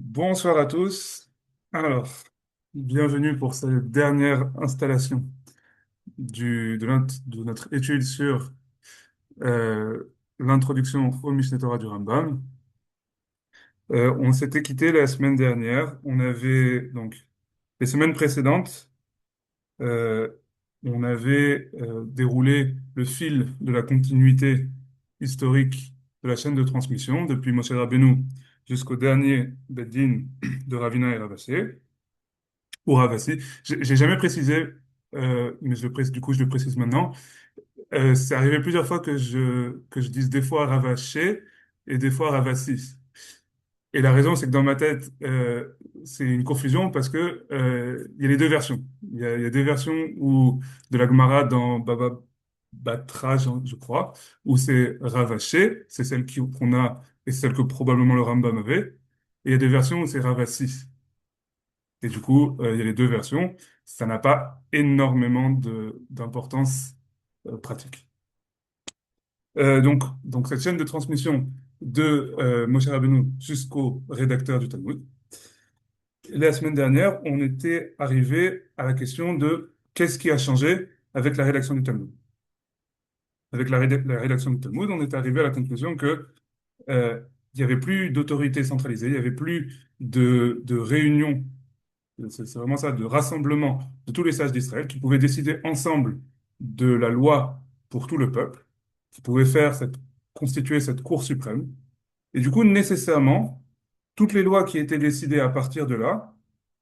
Bonsoir à tous. Alors, bienvenue pour cette dernière installation de notre étude sur l'introduction au Mishneh Torah du Rambam. On s'était quitté la semaine dernière. On avait donc les semaines précédentes, euh, on avait déroulé le fil de la continuité historique de la chaîne de transmission depuis Moshe Rabbeinu jusqu'au dernier Beddin de Ravina et Ravassé. Ou Ravasi. J'ai jamais précisé, mais du coup je le précise maintenant. C'est arrivé plusieurs fois que je dise des fois Ravaché et des fois Ravassis. Et la raison, c'est que dans ma tête, c'est une confusion parce que il y a les deux versions. Il y a des versions où de la Gemara dans Baba Batra, je crois, où c'est Ravaché, c'est celle qu'on a et celle que probablement le Rambam avait. Et il y a des versions où c'est Ravassis. Et du coup, il y a les deux versions. Ça n'a pas énormément d'importance pratique. Donc, cette chaîne de transmission de Moshe Rabbeinu jusqu'au rédacteur du Talmud. La semaine dernière, on était arrivé à la question de qu'est-ce qui a changé avec la rédaction du Talmud. Avec la rédaction du Talmud, on est arrivé à la conclusion que il n'y avait plus d'autorité centralisée, il n'y avait plus de réunion. C'est vraiment ça, de rassemblement de tous les sages d'Israël qui pouvaient décider ensemble de la loi pour tout le peuple, qui pouvaient constituer cette cour suprême. Et du coup, nécessairement, toutes les lois qui étaient décidées à partir de là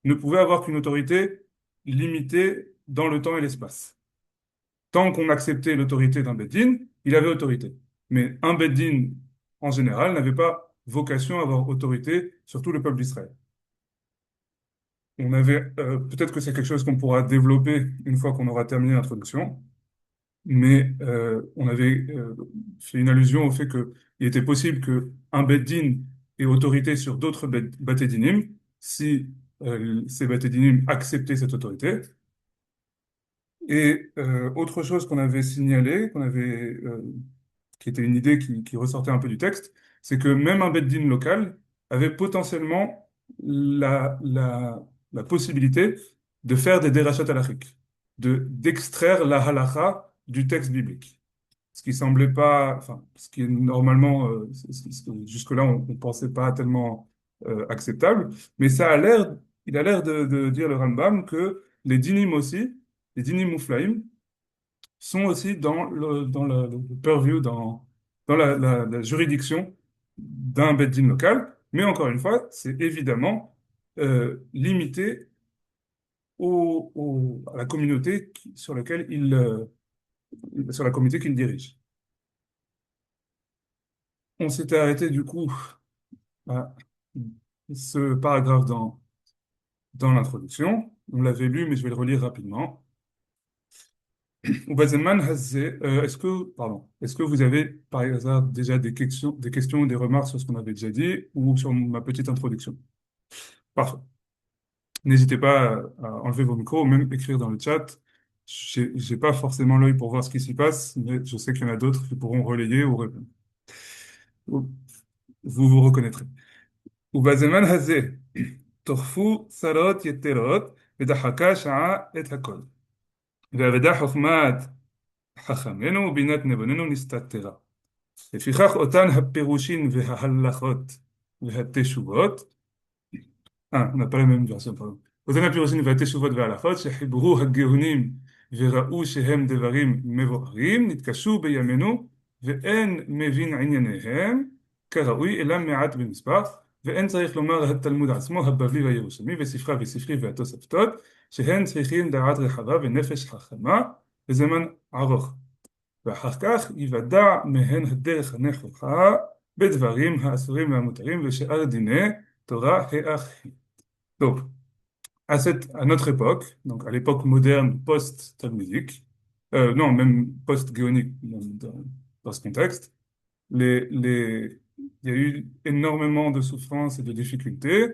ne pouvaient avoir qu'une autorité limitée dans le temps et l'espace. Tant qu'on acceptait l'autorité d'un Beddin, il avait autorité. Mais un Beddin, en général, n'avait pas vocation à avoir autorité sur tout le peuple d'Israël. On avait, peut-être que c'est quelque chose qu'on pourra développer une fois qu'on aura terminé l'introduction, mais on avait fait une allusion au fait qu'il était possible qu'un Beth Din ait autorité sur d'autres Beth Dinim si ces Beth Dinim acceptaient cette autorité. Et autre chose qu'on avait signalé, qui était une idée qui ressortait un peu du texte, c'est que même un Beth Din local avait potentiellement la possibilité de faire des dérachats halachiques, d'extraire la halakha du texte biblique. Ce qui semblait pas, enfin, ce qui est normalement, jusque-là, on ne pensait pas tellement acceptable, mais il a l'air de dire le Rambam que les dinim aussi, les dinim muflaim, sont aussi le purview, dans la juridiction d'un beth din local. Mais encore une fois, c'est évidemment limité à la communauté sur la communauté qu'il dirige. On s'était arrêté du coup à ce paragraphe dans l'introduction. On l'avait lu, mais je vais le relire rapidement. Oubazeman Hazé, est-ce que vous avez par hasard déjà des questions ou des remarques sur ce qu'on avait déjà dit ou sur ma petite introduction? Parfait. N'hésitez pas à enlever vos micros ou même écrire dans le chat. J'ai pas forcément l'œil pour voir ce qui s'y passe, mais je sais qu'il y en a d'autres qui pourront relayer ou répondre. Vous vous reconnaîtrez. ובזמן הזה תאכפו צרות יתרות ודחקה שעה את הכל. ואבדה חוכמת חכמינו ובינת נבוננו נסתתרה. לפיכך אותן הפירושים וההלכות והתשובות, on n'a pas la même version, pardon. אותן הפירושים והתשובות וההלכות שחיברו הגאונים וראו שהם דברים מבוארים, נתקשו בימינו ואין מבין ענייניהם כראוי אלא מעט במספר, ואין צריך לומר התלמוד עצמו, הבבלי והירושלמי, וספרי והתוספתות, שהן צריכים דעת רחבה ונפש חכמה וזמן ארוך. ואחר כך יוודע מהן הדרך הנכוחה בדברים האסורים והמותרים ושאר דיני תורה האחים. Donc, à notre époque, donc à l'époque moderne post-talmudique, non, même post-géonique dans ce contexte, il y a eu énormément de souffrances et de difficultés.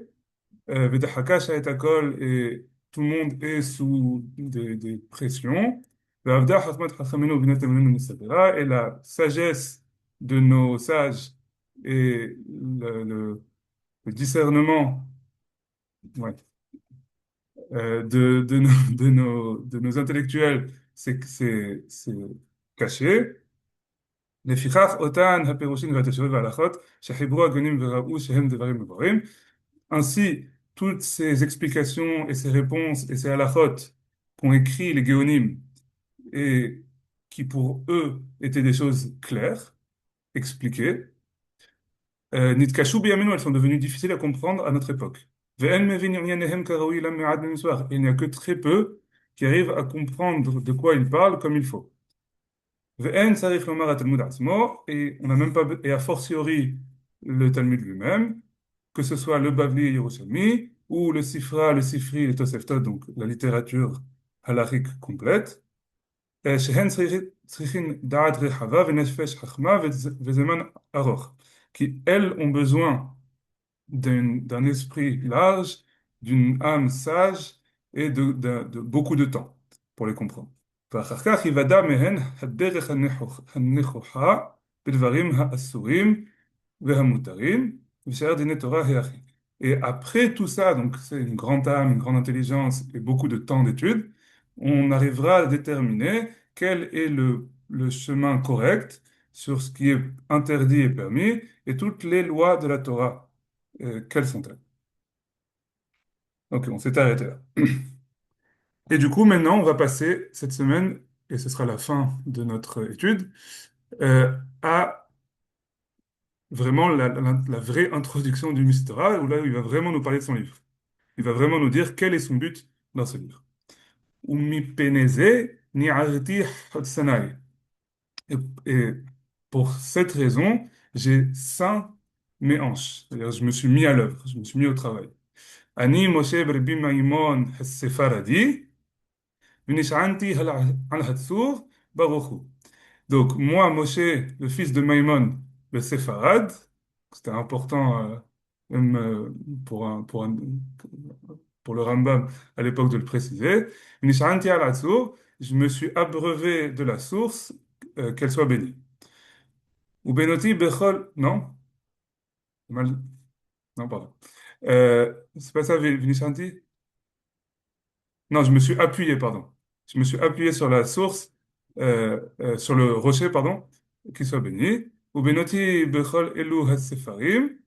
V'dahaka sha'et hakol, et tout le monde est sous des pressions. V'avda chachmat chachamenu v'binat emunenu mistabera, et la sagesse de nos sages et le discernement ouais, de nos intellectuels, c'est caché. לפיכך אותן הפירושים והתשובות וההלכות שחיברו הגונים וראו שהם דברים מבורים. Ainsi, toutes ces explications et ces réponses et ces halakhot qu'ont écrit les Géonim et qui pour eux étaient des choses claires, expliquées, Nitkashu biyaminu, elles sont devenues difficiles à comprendre à notre époque. Ve'en mevin ya'nehem karaoui lam me'ad me'miswar. Et il n'y a que très peu qui arrivent à comprendre de quoi ils parlent comme il faut. Ve'en tzarich lomar ha-Talmud atzmo, et on n'a même pas, et a fortiori le Talmud lui-même, que ce soit le Bavli et Yerushalmi, ou le Sifra, le Sifri, le Toseftot, donc la littérature halachique complète, שהן צריכין דעת רחבה ונפש חכמה וזמן ארוך. Qui, elles, ont besoin d'un esprit large, d'une âme sage et de beaucoup de temps pour les comprendre. ואחר כך היוודע מהן הדרך הנכוחה בדברים האסורים והמותרים, ושאר דיני תורה היחיד. Et après tout ça, donc c'est une grande âme, une grande intelligence et beaucoup de temps d'étude, on arrivera à déterminer quel est le chemin correct sur ce qui est interdit et permis et toutes les lois de la Torah. Quelles sont-elles? Ok, on s'est arrêté là. Et du coup, maintenant, on va passer cette semaine, et ce sera la fin de notre étude, à vraiment la vraie introduction du Mistora, où là, il va vraiment nous parler de son livre. Il va vraiment nous dire quel est son but dans ce livre. Umi peneze ni'arti hotsanai. Et, et pour cette raison, j'ai ceint mes hanches. C'est-à-dire, je me suis mis à l'œuvre, je me suis mis au travail. Ani Moshe Rabbi Maimon Sefaradi, Vinish'anti al Hatsur Baruchu. Donc, moi, Moshe, le fils de Maïmon, le séfarade, c'était important même pour le Rambam à l'époque de le préciser, Nishanti al-Atzur, je me suis abreuvé de la source, qu'elle soit bénie. Ou Benoti Bechol, non? Mal, non, pardon. C'est pas ça, Vinishanti? Non, je me suis appuyé, pardon. Je me suis appuyé sur la source, sur le rocher, pardon, qu'il soit béni. Ou benoti bechol elu ha-sefarim,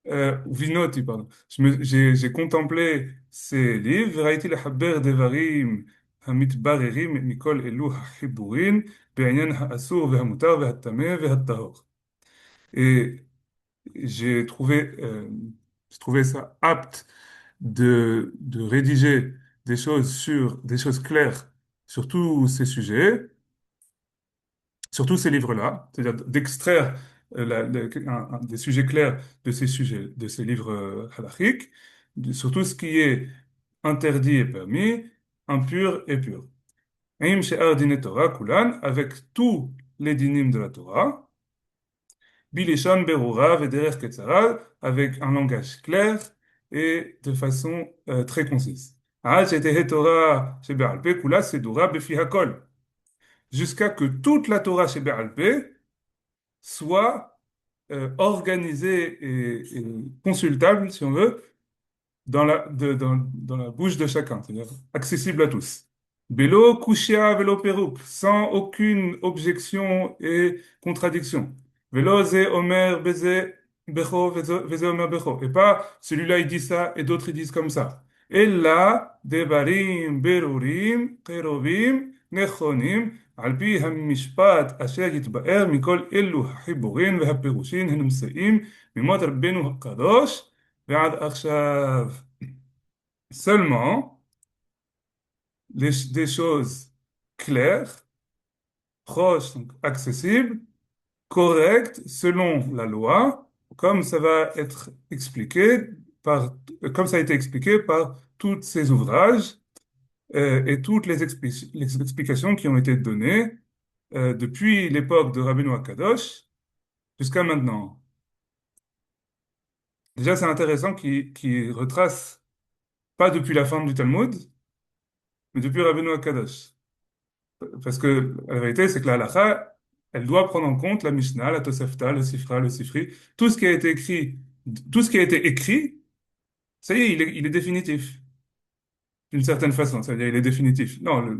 ou vinoti, pardon. J'ai contemplé ces livres. Veraiti lechaber devarim ha-mitbarerim mikol elu ha-chiburin be'anyan ha-asur ve'hamutar ve'hatameh ve'hatahor. Et j'ai trouvé ça apte de rédiger des choses claires sur tous ces sujets, sur tous ces livres-là, c'est-à-dire d'extraire des sujets clairs de ces sujets, de ces livres halachiques, sur tout ce qui est interdit et permis, impur et pur. Aim she'ar dine Torah kulan, avec tous les dinim de la Torah, Bilishon Berura Vederech Ketzara, avec un langage clair et de façon très concise. Ah, j'étais Torah chez Be'alpé, Kula Sedura Befi Hakol. Jusqu'à que toute la Torah chez Be'alpé soit organisée et consultable, si on veut, dans la bouche de chacun, c'est-à-dire accessible à tous. Bélo, kushia, vélo, perouk, sans aucune objection et contradiction. Vélo, zé, omer, bézé, becho, vézé, omer, becho. Et pas celui-là il dit ça et d'autres ils disent comme ça. Et là, devarim, berurim, kerovim, nechonim, על פי המשפט אשר יתבאר מכל אלו החיבורים והפירושים הנמצאים ממות רבנו הקדוש ועד עכשיו. Seulement des choses claires, proches, donc accessibles, correctes selon la loi, comme ça va être expliqué comme ça a été expliqué par tous ces ouvrages et toutes les explications qui ont été données depuis l'époque de Rabbeinu Akadosh jusqu'à maintenant. Déjà, c'est intéressant qu'il retrace pas depuis la fin du Talmud, mais depuis Rabbeinu Akadosh. Parce que la vérité, c'est que la halakha, elle doit prendre en compte la Mishnah, la Tosefta, le Sifra, le Sifri, tout ce qui a été écrit, tout ce qui a été écrit Ça y est, il est définitif, d'une certaine façon. C'est-à-dire, il est définitif. Non,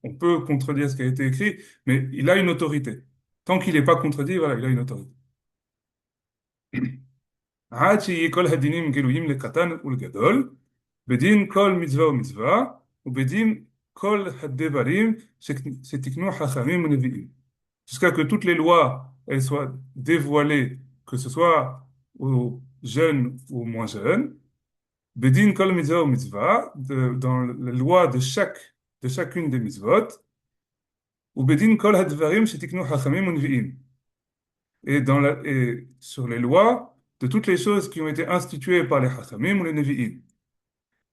on peut contredire ce qui a été écrit, mais il a une autorité. Tant qu'il n'est pas contredit, voilà, il a une autorité. עד שיהיה כל הדינים גלויים לקטן ולגדול, בדין כל מצווה ומצווה, ובדין כל הדברים שתיקנו חכמים ונביאים. Jusqu'à que toutes les lois elles soient dévoilées, que ce soit aux jeunes ou aux moins jeunes, bedin kol mitzvah ou mitzvah, dans la loi de chacune des mitzvot, ou bedin kol hadvarim shetiknu hachamim unvi'im, et sur les lois de toutes les choses qui ont été instituées par les hachamim ou les nevi'im.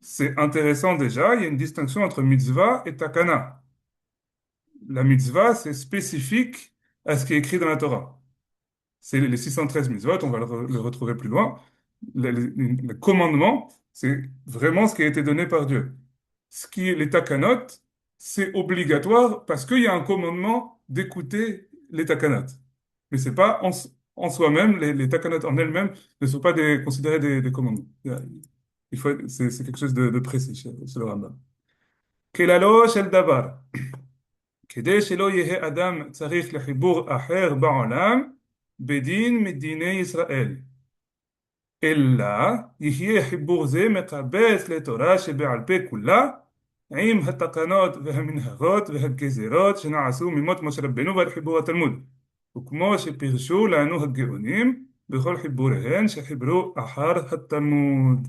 C'est intéressant déjà, il y a une distinction entre mitzvah et takana. La mitzvah, c'est spécifique à ce qui est écrit dans la Torah. C'est les 613 mitzvot, on va le retrouver plus loin. Le commandement, c'est vraiment ce qui a été donné par Dieu. Ce qui est les takanot, c'est obligatoire parce qu'il y a un commandement d'écouter les takanot. Mais c'est pas en soi-même, les takanot en elles-mêmes ne sont pas considérés des commandements. C'est quelque chose de précis chez le Rambam. כללו של דבר, כדי שלא יהא אדם צריך לחיבור אחר בעולם, בדין מדיני ישראל. אלא יהיה חיבור זה מקבץ לתורה שבעל פה כולה, עם התקנות והמנהגות והגזירות שנעשו ממות משה רבנו ועד חיבור התלמוד, וכמו שפירשו לנו הגאונים בכל חיבוריהן שחיברו אחר התלמוד.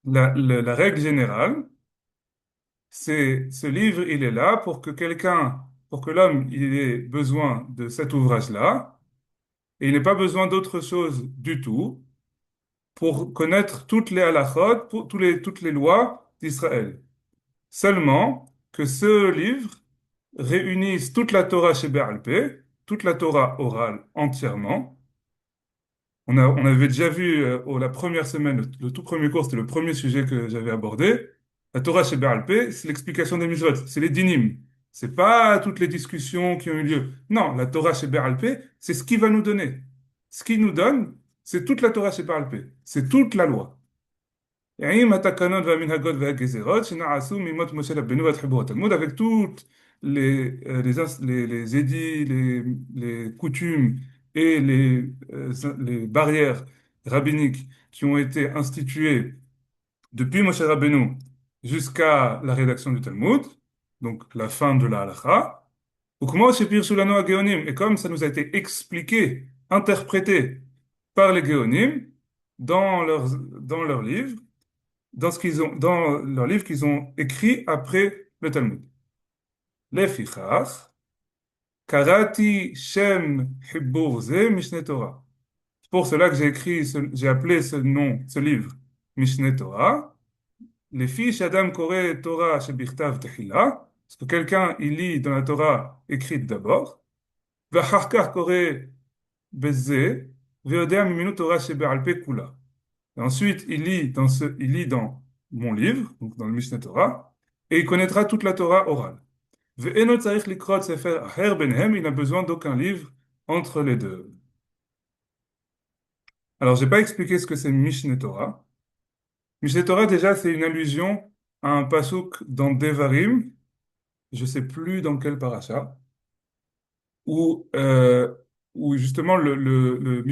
La règle générale, c'est ce livre, il est là pour que l'homme, il ait besoin de cet ouvrage-là, et il n'ait pas besoin d'autre chose du tout pour connaître toutes les halachot, pour toutes les lois d'Israël. Seulement que ce livre réunisse toute la Torah chez Be'al Peh, toute la Torah orale entièrement. On avait déjà vu la première semaine, le tout premier cours, c'était le premier sujet que j'avais abordé. La Torah chez Be'al Peh, c'est l'explication des mitzvot, c'est les dinim. C'est pas toutes les discussions qui ont eu lieu. Non, la Torah chez Be'al Peh, c'est ce qui va nous donner. Ce qui nous donne, c'est toute la Torah chez Be'al Peh. C'est toute la loi. עם התקנות והמנהגות והגזירות שנעשו מימות משה רבנו ועד חיבור התלמוד, avec toutes les édits, les coutumes et les barrières rabbiniques qui ont été instituées depuis Moshe Rabbeinu jusqu'à la rédaction du Talmud, donc la fin de la halakha, ou comment שפירשו לנו הגאונים, et comme ça nous a été expliqué, interprété par les géonim dans leurs livres, dans leurs livres qu'ils ont écrits après le Talmud. לפיכך, קראתי שם חיבור זה משנה תורה. C'est pour cela que j'ai appelé ce livre Mishneh Torah. Les filles Shadam Kore Torah Shebichtav Tehila, parce que quelqu'un il lit dans la Torah écrite d'abord. ואחר כך קורא בזה, ויודע ממנו תורה שבעל פה כולה. Et ensuite, il lit dans mon livre, donc dans le Mishneh Torah, et il connaîtra toute la Torah orale. Ve'eno tzarich likrot sefer acher benhem, il n'a besoin d'aucun livre entre les deux. Alors, j'ai pas expliqué ce que c'est Mishneh Torah. Mishneh Torah, déjà, c'est une allusion à un pasuk dans Devarim, je sais plus dans quel parasha, où, euh, où justement le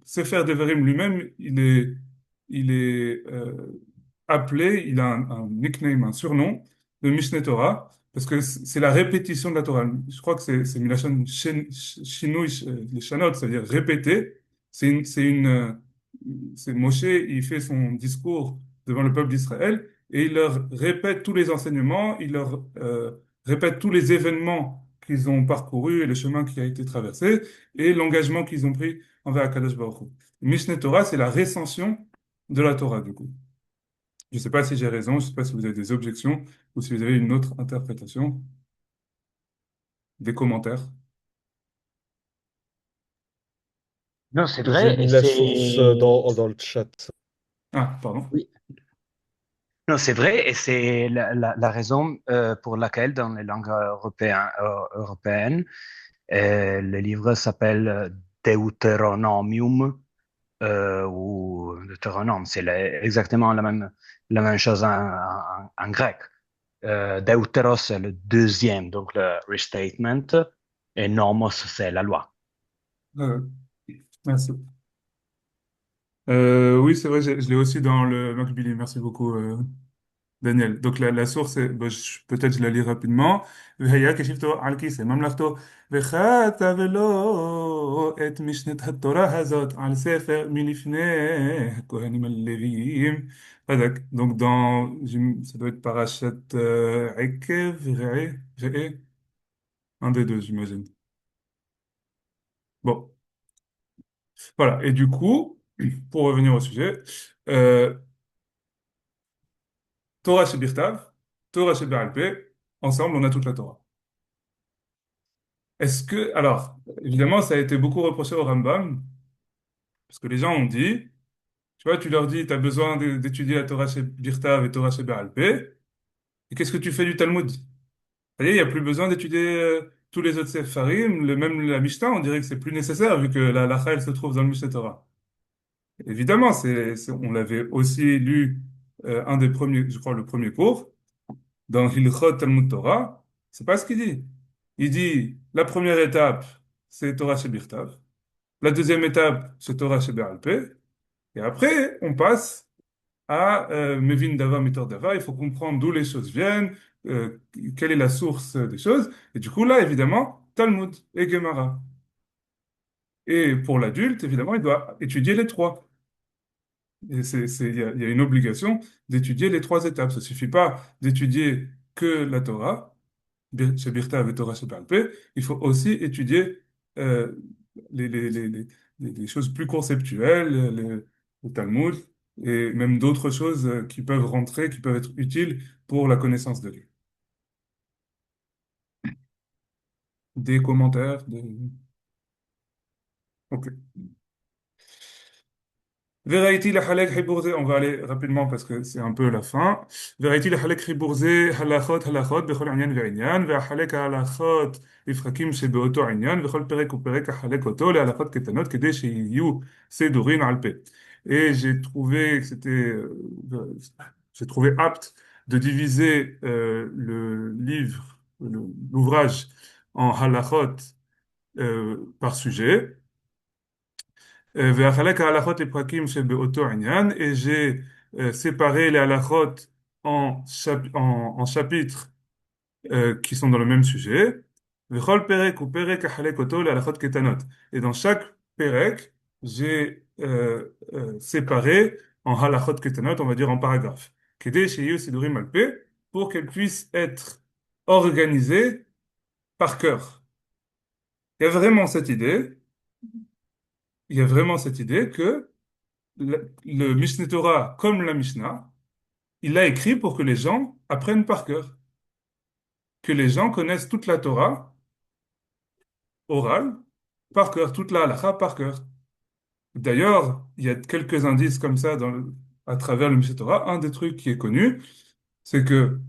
Sefer Devarim lui-même, il est appelé, il a un nickname, un surnom, de Mishneh Torah, parce que c'est la répétition de la Torah. Je crois que c'est Milachon Shinui, les Shanot, c'est-à-dire répéter. C'est Moshe, il fait son discours devant le peuple d'Israël et il leur répète tous les enseignements, il leur répète tous les événements qu'ils ont parcourus et le chemin qui a été traversé et l'engagement qu'ils ont pris envers Akadosh Baruch Hu. Mishneh Torah, c'est la récension de la Torah, du coup. Je ne sais pas si j'ai raison, je ne sais pas si vous avez des objections ou si vous avez une autre interprétation, des commentaires. Non, c'est J'ai vrai, mis et la source c'est dans le chat. Ah, pardon. oui. Non, c'est vrai, et c'est la raison pour laquelle dans les langues européennes, le livre s'appelle Deuteronomium, ou Deutéronome. C'est exactement la même chose en grec. Deutéros, c'est le deuxième, donc le restatement, et nomos, c'est la loi. Euh, merci. Oui, c'est vrai, je l'ai aussi dans le Macbili. Merci beaucoup, Daniel. Donc la source, bah, peut-être je la lis rapidement. והיה כשבתו על כיסא ממלכתו, וכתב לו את משנת התורה הזאת על ספר מלפני הכהנים הלוויים. Donc ça doit être parachat עקב, ראה, un des deux, j'imagine. Bon, voilà. Et du coup, pour revenir au sujet, euh, Torah chez Birtav, Torah chez Baal Pé, ensemble, on a toute la Torah. Est-ce que, alors, évidemment, ça a été beaucoup reproché au Rambam, parce que les gens ont dit, tu vois, tu leur dis, tu as besoin d'étudier la Torah chez Birtav et Torah chez Baal Pé, et qu'est-ce que tu fais du Talmud? C'est-à-dire, il n'y a plus besoin d'étudier tous les autres Sefarim, même la Mishnah, on dirait que c'est plus nécessaire, vu que la halakha, elle se trouve dans le Mishneh Torah. Évidemment, on l'avait aussi lu, un des premiers, je crois, le premier cours, dans Hilchot Talmud Torah, c'est pas ce qu'il dit. Il dit, la première étape, c'est Torah chez Birtav. La deuxième étape, c'est Torah chez Be'al Peh. Et après, on passe à Mevin Dava, Mitor Dava. Il faut comprendre d'où les choses viennent, euh, quelle est la source des choses. Et du coup, là, évidemment, Talmud et Gemara. Et pour l'adulte, évidemment, il doit étudier les trois. Et il y a une obligation d'étudier les trois étapes. Ça ne suffit pas d'étudier que la Torah, chez Birtav et Torah chez Baal Peh. Il faut aussi étudier euh, les, les, les, les, les choses plus conceptuelles, le Talmud, et même d'autres choses qui peuvent rentrer, qui peuvent être utiles pour la connaissance de Dieu. Des commentaires, Ok. Vérité la halak ribourze, on va aller rapidement parce que c'est un peu la fin. Vérité la halak ribourze, halachot, bechol inyan ve'inyan, ve'halek halachot לפרקים שבאותו עניין, וכל פרק ופרק החלק אותו להלכות קטנות כדי שיהיו סידורין על פה. Et j'ai trouvé que j'ai trouvé apte de diviser le livre, l'ouvrage en halachot par sujet. והחלק ההלכות לפרקים שבאותו עניין, et j'ai séparé les halachot en chapitres qui sont dans le même sujet. וכל פרק ופרק אחלק אותו להלכות קטנות. Et dans chaque pérec, j'ai séparé en halachot ketanot, on va dire en paragraphes. כדי שיהיו סידורים על פה, pour qu'elles puissent être organisées par cœur. Il y a vraiment cette idée, il y a vraiment cette idée que le Mishneh Torah, comme la Mishnah, il l'a écrit pour que les gens apprennent par cœur, que les gens connaissent toute la Torah orale par cœur, toute la halakha par cœur. D'ailleurs, il y a quelques indices comme ça à travers le Mishneh Torah. Un des trucs qui est connu, c'est que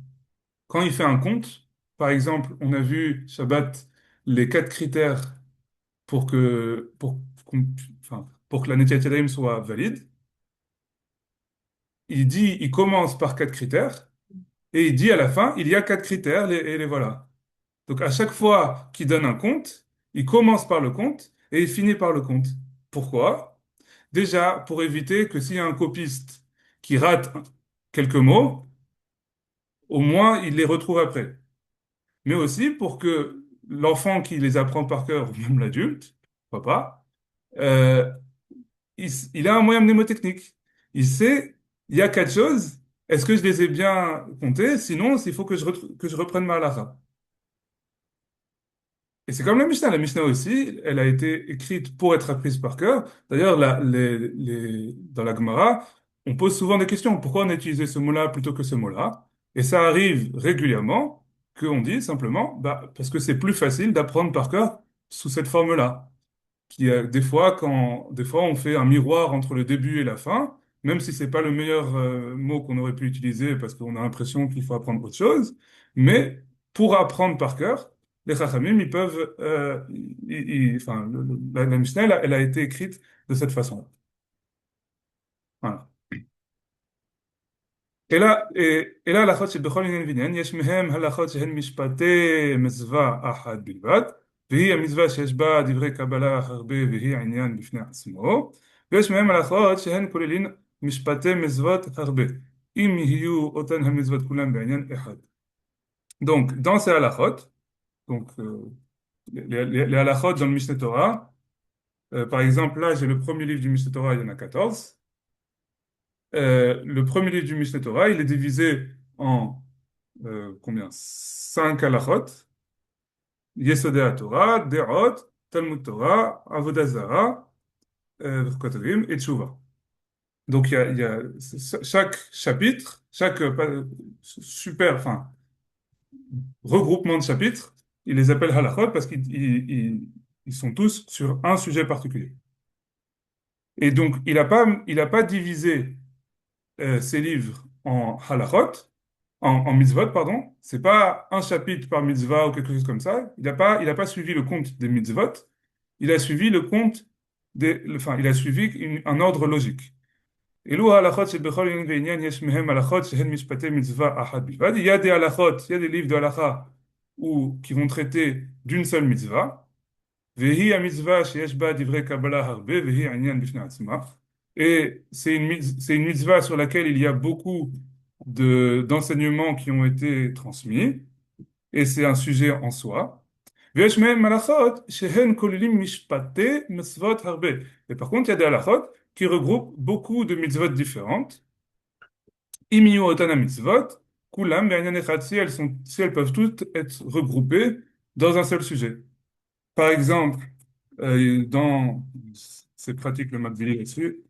quand il fait un compte, par exemple, on a vu Shabbat les quatre critères pour que la Netilat Yadayim soit valide. Il commence par quatre critères. Et il dit à la fin, il y a quatre critères et les voilà. Donc à chaque fois qu'il donne un compte, il commence par le compte et il finit par le compte. Pourquoi? Déjà, pour éviter que s'il y a un copiste qui rate quelques mots, au moins il les retrouve après. Mais aussi pour que l'enfant qui les apprend par cœur, ou même l'adulte, pourquoi pas, euh, il a un moyen mnémotechnique. Il sait, il y a quatre choses. Est-ce que je les ai bien comptées? Sinon, il faut que que je reprenne ma halakha. Et c'est comme la Mishnah. La Mishnah aussi, elle a été écrite pour être apprise par cœur. D'ailleurs, dans la Gemara, on pose souvent des questions. Pourquoi on a utilisé ce mot-là plutôt que ce mot-là? Et ça arrive régulièrement qu'on dit simplement, bah, parce que c'est plus facile d'apprendre par cœur sous cette forme-là. Des fois, on fait un miroir entre le début et la fin, même si c'est pas le meilleur mot qu'on aurait pu utiliser parce qu'on a l'impression qu'il faut apprendre autre chose. Mais pour apprendre par cœur, les Chachamim, ils peuvent, enfin, la Mishnah, elle a été écrite de cette façon. Voilà. אלא הלכות שבכל עניין ועניין יש מהם הלכות שהן משפטי מצווה אחת בלבד, והיא המצווה שיש בה דברי קבלה הרבה והיא עניין בפני עצמו, ויש מהם הלכות שהן כוללים משפטי מצוות הרבה, אם יהיו אותן המצוות כולן בעניין אחד. Donc, dans ces halachot, donc les halachot dans le Mishneh Torah, par exemple, là j'ai le premier livre du Mishneh Torah, il y en a 14. Le premier livre du Mishneh Torah, il est divisé en combien? 5 halachot. Yesodei HaTorah, De'ot, Talmud Torah, Avodah Zarah, Kotavim et Tshuva. Donc chaque chapitre, chaque super, enfin, regroupement de chapitres, il les appelle halachot parce qu'ils sont tous sur un sujet particulier. Et donc, il a pas divisé ses livres en halachot, en mitzvot, pardon. C'est pas un chapitre par mitzvah ou quelque chose comme ça. Il a pas suivi le compte des mitzvot. Il a suivi le compte enfin, il a suivi un ordre logique. אלו ההלכות שבכל עניין ועניין יש מהם הלכות שהן משפטי מצווה אחת בלבד. Il y a des halachot, il y a des livres de halakha qui vont traiter d'une seule mitzvah. והיא המצווה שיש בה דברי קבלה הרבה והיא עניין בפני עצמה. Et c'est une mitzvah sur laquelle il y a beaucoup d'enseignements qui ont été transmis, et c'est un sujet en soi. ויש מהם הלכות שהן כוללים משפטי מצוות הרבה. Et par contre, il y a des halachot qui regroupent beaucoup de mitzvot différentes. אם יהיו אותן המצוות, כולם בעניין אחד, si elles peuvent toutes être regroupées dans un seul sujet. Par exemple, c'est pratique le Makvili là-dessus,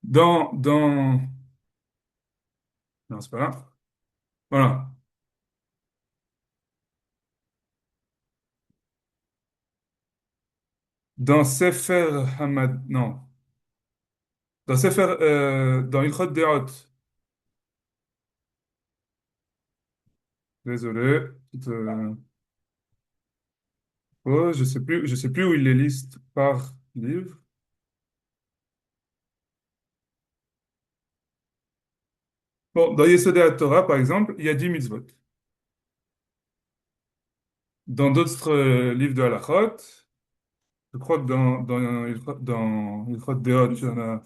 non, c'est pas là. Voilà. Dans Sefer Hamad, non. Dans Ilchot Deot, désolé. Oh, je sais plus où il les liste par livre. Bon, dans Yesodei Torah, par exemple, il y a 10 mitzvot. Dans d'autres livres de Halachot, je crois que dans Ilchot Deot, il y en a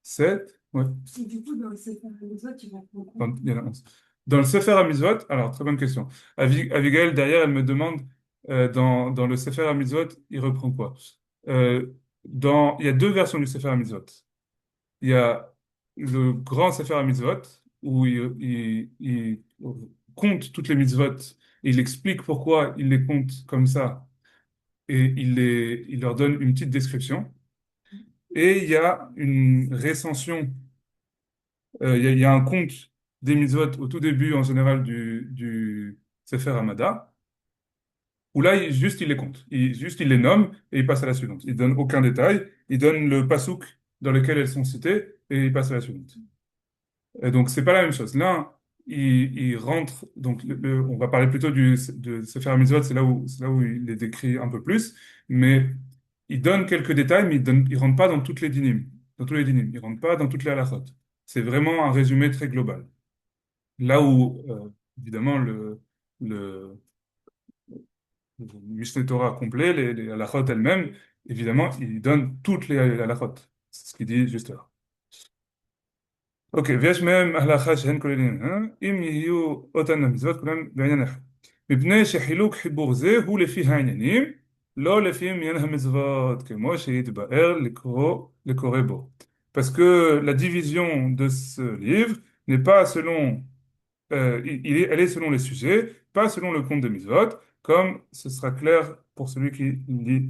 7. Ouais. Et du coup, dans le Sefer Hamizot, tu vas comprendre. Il y en a 11. Dans le Sefer HaMitzvot, alors très bonne question. Abigail, derrière, elle me demande dans le Sefer HaMitzvot, il reprend quoi? Il y a deux versions du Sefer HaMitzvot. Il y a le grand Sefer HaMitzvot, où il compte toutes les mitzvot, et il explique pourquoi il les compte comme ça, et il leur donne une petite description. Et il y a une recension, il y a un compte des mitzvot au tout début, en général, du Sefer Hamada, où là, juste il les compte. Juste il les nomme et il passe à la suivante. Il donne aucun détail. Il donne le passouk dans lequel elles sont citées et il passe à la suivante. Et donc, c'est pas la même chose. L'un, il rentre, donc on va parler plutôt de Sefer HaMitzvot, c'est là où il les décrit un peu plus, mais il donne quelques détails, mais il rentre pas dans toutes les dynim, dans tous les dynim. Il rentre pas dans toutes les halachot. C'est vraiment un résumé très global. Là où, évidemment, le Mishneh Torah complet, les halachot elles-mêmes, évidemment, il donne toutes les halachot. C'est ce qu'il dit juste là. אוקיי, ויש מהם הלכה שהן כוללים, אם יהיו אותן המצוות כולן בעניין אחד. מפני שחילוק חיבור זה הוא לפי העניינים, לא לפי מניין המצוות, כמו שהתבאר לקורא בו. Parce que la division de ce livre n'est pas selon, elle est selon les sujets, pas selon le compte des mitzvot, comme ce sera clair pour celui qui lit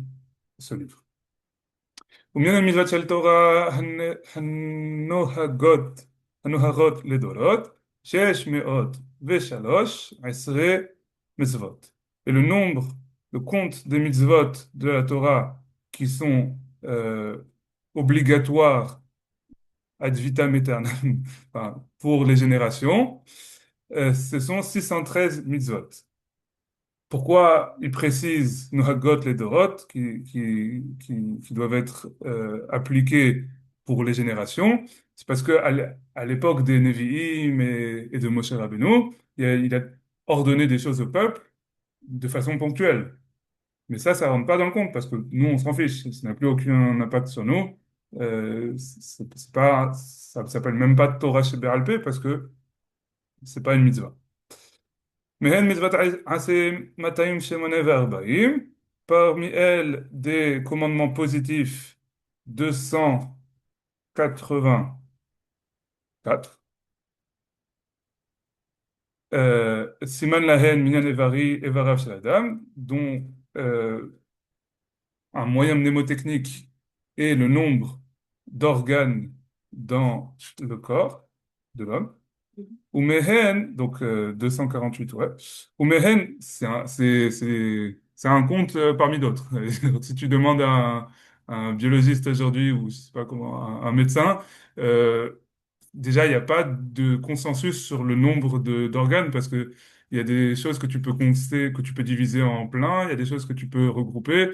ce livre. ומן המצוות של תורה הנוהגות לדורות, 613 מצוות. Et le nombre, le compte des mitzvot de la Torah qui sont obligatoires ad vitam aeternam, enfin, pour les générations, ce sont 613 mitzvot. Pourquoi il précise Nohagot les Dorot qui doivent être appliqués pour les générations, c'est parce que à l'époque des Nevi'im et de Moshe Rabbeinu, il a ordonné des choses au peuple de façon ponctuelle. Mais ça rentre pas dans le compte parce que nous, on s'en fiche. Ça n'a plus aucun impact sur nous. C'est pas, ça s'appelle même pas Torah chez Béalpé parce que c'est pas une mitzvah. Mais une mitzvah assez matayim shemone ve'arbaim. Parmi elles, des commandements positifs 284. Siman lahen minyan evari evarav shel adam, dont un moyen mnémotechnique est le nombre d'organes dans le corps de l'homme. Ou mehen, donc 248, ouais. Ou mehen, c'est un compte parmi d'autres. Si tu demandes à un biologiste aujourd'hui, ou je sais pas comment, un médecin, euh, déjà, il n'y a pas de consensus sur le nombre d'organes parce que il y a des choses que tu peux compter, que tu peux diviser en plein, il y a des choses que tu peux regrouper.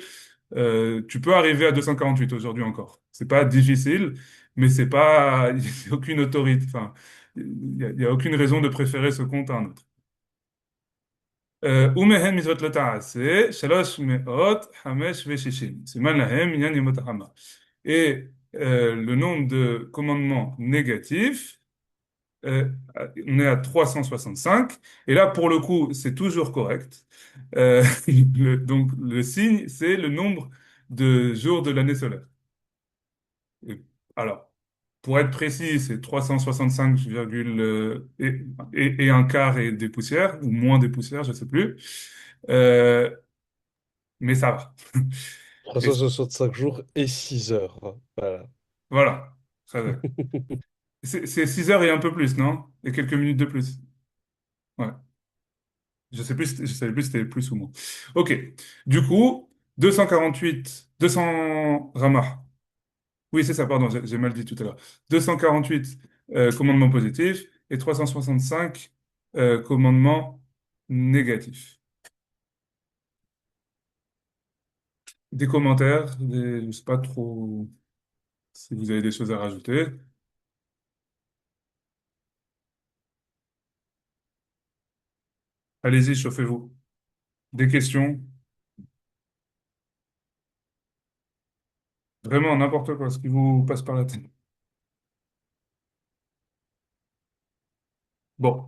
Tu peux arriver à 248 aujourd'hui encore. C'est pas difficile, mais c'est pas, il n'y a aucune autorité, enfin, il y a aucune raison de préférer ce compte à un autre. ומהן מצוות לא תעשה, 365 סימן להם מניין ימות החמה. Et le nombre de commandements négatifs, on est à 365. Et là, pour le coup, c'est toujours correct. Donc, le signe, c'est le nombre de jours de l'année solaire. Et, alors, pour être précis, c'est 365, et un quart et des poussières, ou moins des poussières, je sais plus. Euh, mais ça va. Et 365 jours et 6 heures. Voilà. voilà. Ça va. C'est 6 heures et un peu plus, non? Et quelques minutes de plus. Ouais. Je savais plus si c'était plus ou moins. Ok. Du coup, 248, 200 Ramah. Oui, c'est ça, pardon, j'ai mal dit tout à l'heure. 248 commandements positifs et 365 commandements négatifs. Des commentaires, je ne sais pas trop si vous avez des choses à rajouter. Allez-y, chauffez-vous. Des questions? Vraiment, n'importe quoi, ce qui vous passe par la tête. Bon,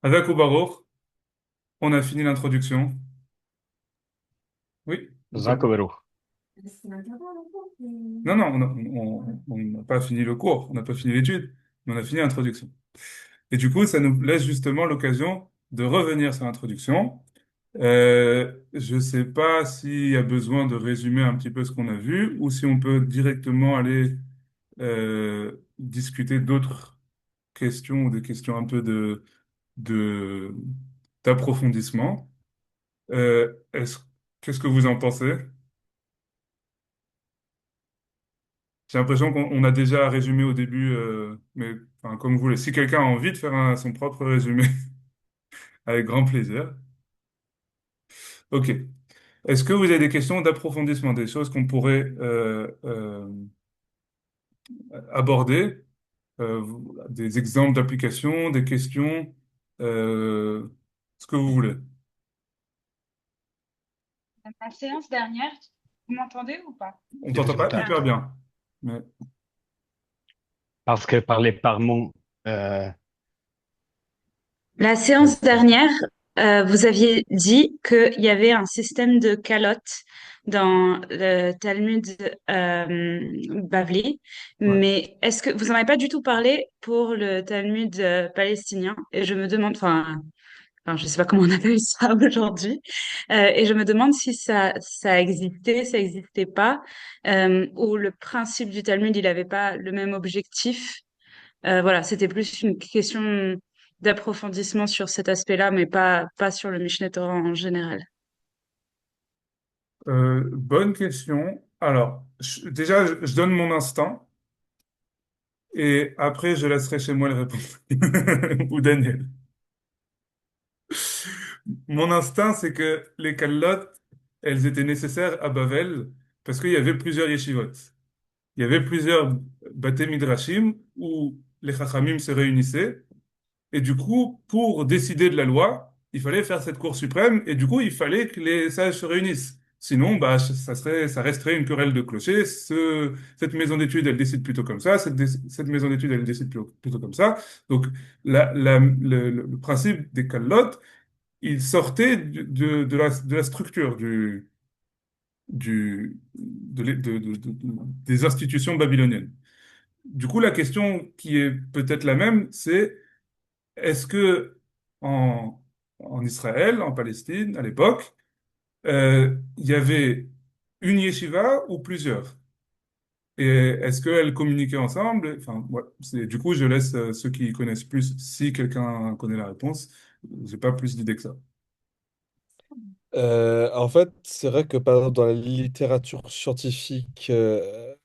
avec au Baruch, on a fini l'introduction. Oui, vous Zach parlez. Overu. C'est l'intérieur, encore, Non, non, on n'a pas fini le cours, on n'a pas fini l'étude, mais on a fini l'introduction. Et du coup, ça nous laisse justement l'occasion de revenir sur l'introduction. Je ne sais pas s'il y a besoin de résumer un petit peu ce qu'on a vu ou si on peut directement aller discuter d'autres questions ou des questions un peu de, d'approfondissement. Euh, est-ce, qu'est-ce que vous en pensez? J'ai l'impression qu'on a déjà résumé au début, mais enfin, comme vous voulez. Si quelqu'un a envie de faire son propre résumé, avec grand plaisir. Ok. Est-ce que vous avez des questions d'approfondissement, des choses qu'on pourrait aborder, des exemples d'applications, des questions, ce que vous voulez. La séance dernière, vous m'entendez ou pas? On t'entend pas Ah, hyper bien, mais Parce que parler par mot, euh, La séance dernière, vous aviez dit qu'il y avait un système de calottes dans le Talmud Bavli, ouais. mais est-ce que vous n'en avez pas du tout parlé pour le Talmud palestinien? Et je me demande, enfin, je sais pas comment on appelle ça aujourd'hui, et je me demande si ça existait, ça existait pas, ou le principe du Talmud, il n'avait pas le même objectif. Voilà, c'était plus une question d'approfondissement sur cet aspect-là, mais pas sur le Mishneh Torah en général. Bonne question. Alors, déjà, je donne mon instinct et après, je laisserai chez moi les réponses. Ou Daniel. Mon instinct, c'est que les calottes, elles étaient nécessaires à Bavel parce qu'il y avait plusieurs yeshivot. il y avait plusieurs Bate Midrashim où les Chachamim se réunissaient. Et du coup, pour décider de la loi, il fallait faire cette Cour suprême. Et du coup, il fallait que les sages se réunissent. Sinon, bah, ça resterait une querelle de clochers. Cette maison d'études, elle décide plutôt comme ça. Cette maison d'études, elle décide plutôt comme ça. Donc, le principe des calottes, il sortait de la structure des institutions babyloniennes. Du coup, la question qui est peut-être la même, c'est est-ce que en, en Israël, en Palestine, à l'époque, il y avait une yeshiva ou plusieurs? Et est-ce qu'elles communiquaient ensemble? Enfin, ouais, du coup, je laisse ceux qui connaissent plus, si quelqu'un connaît la réponse. J'ai pas plus d'idées que ça. En fait, c'est vrai que par exemple, dans la littérature scientifique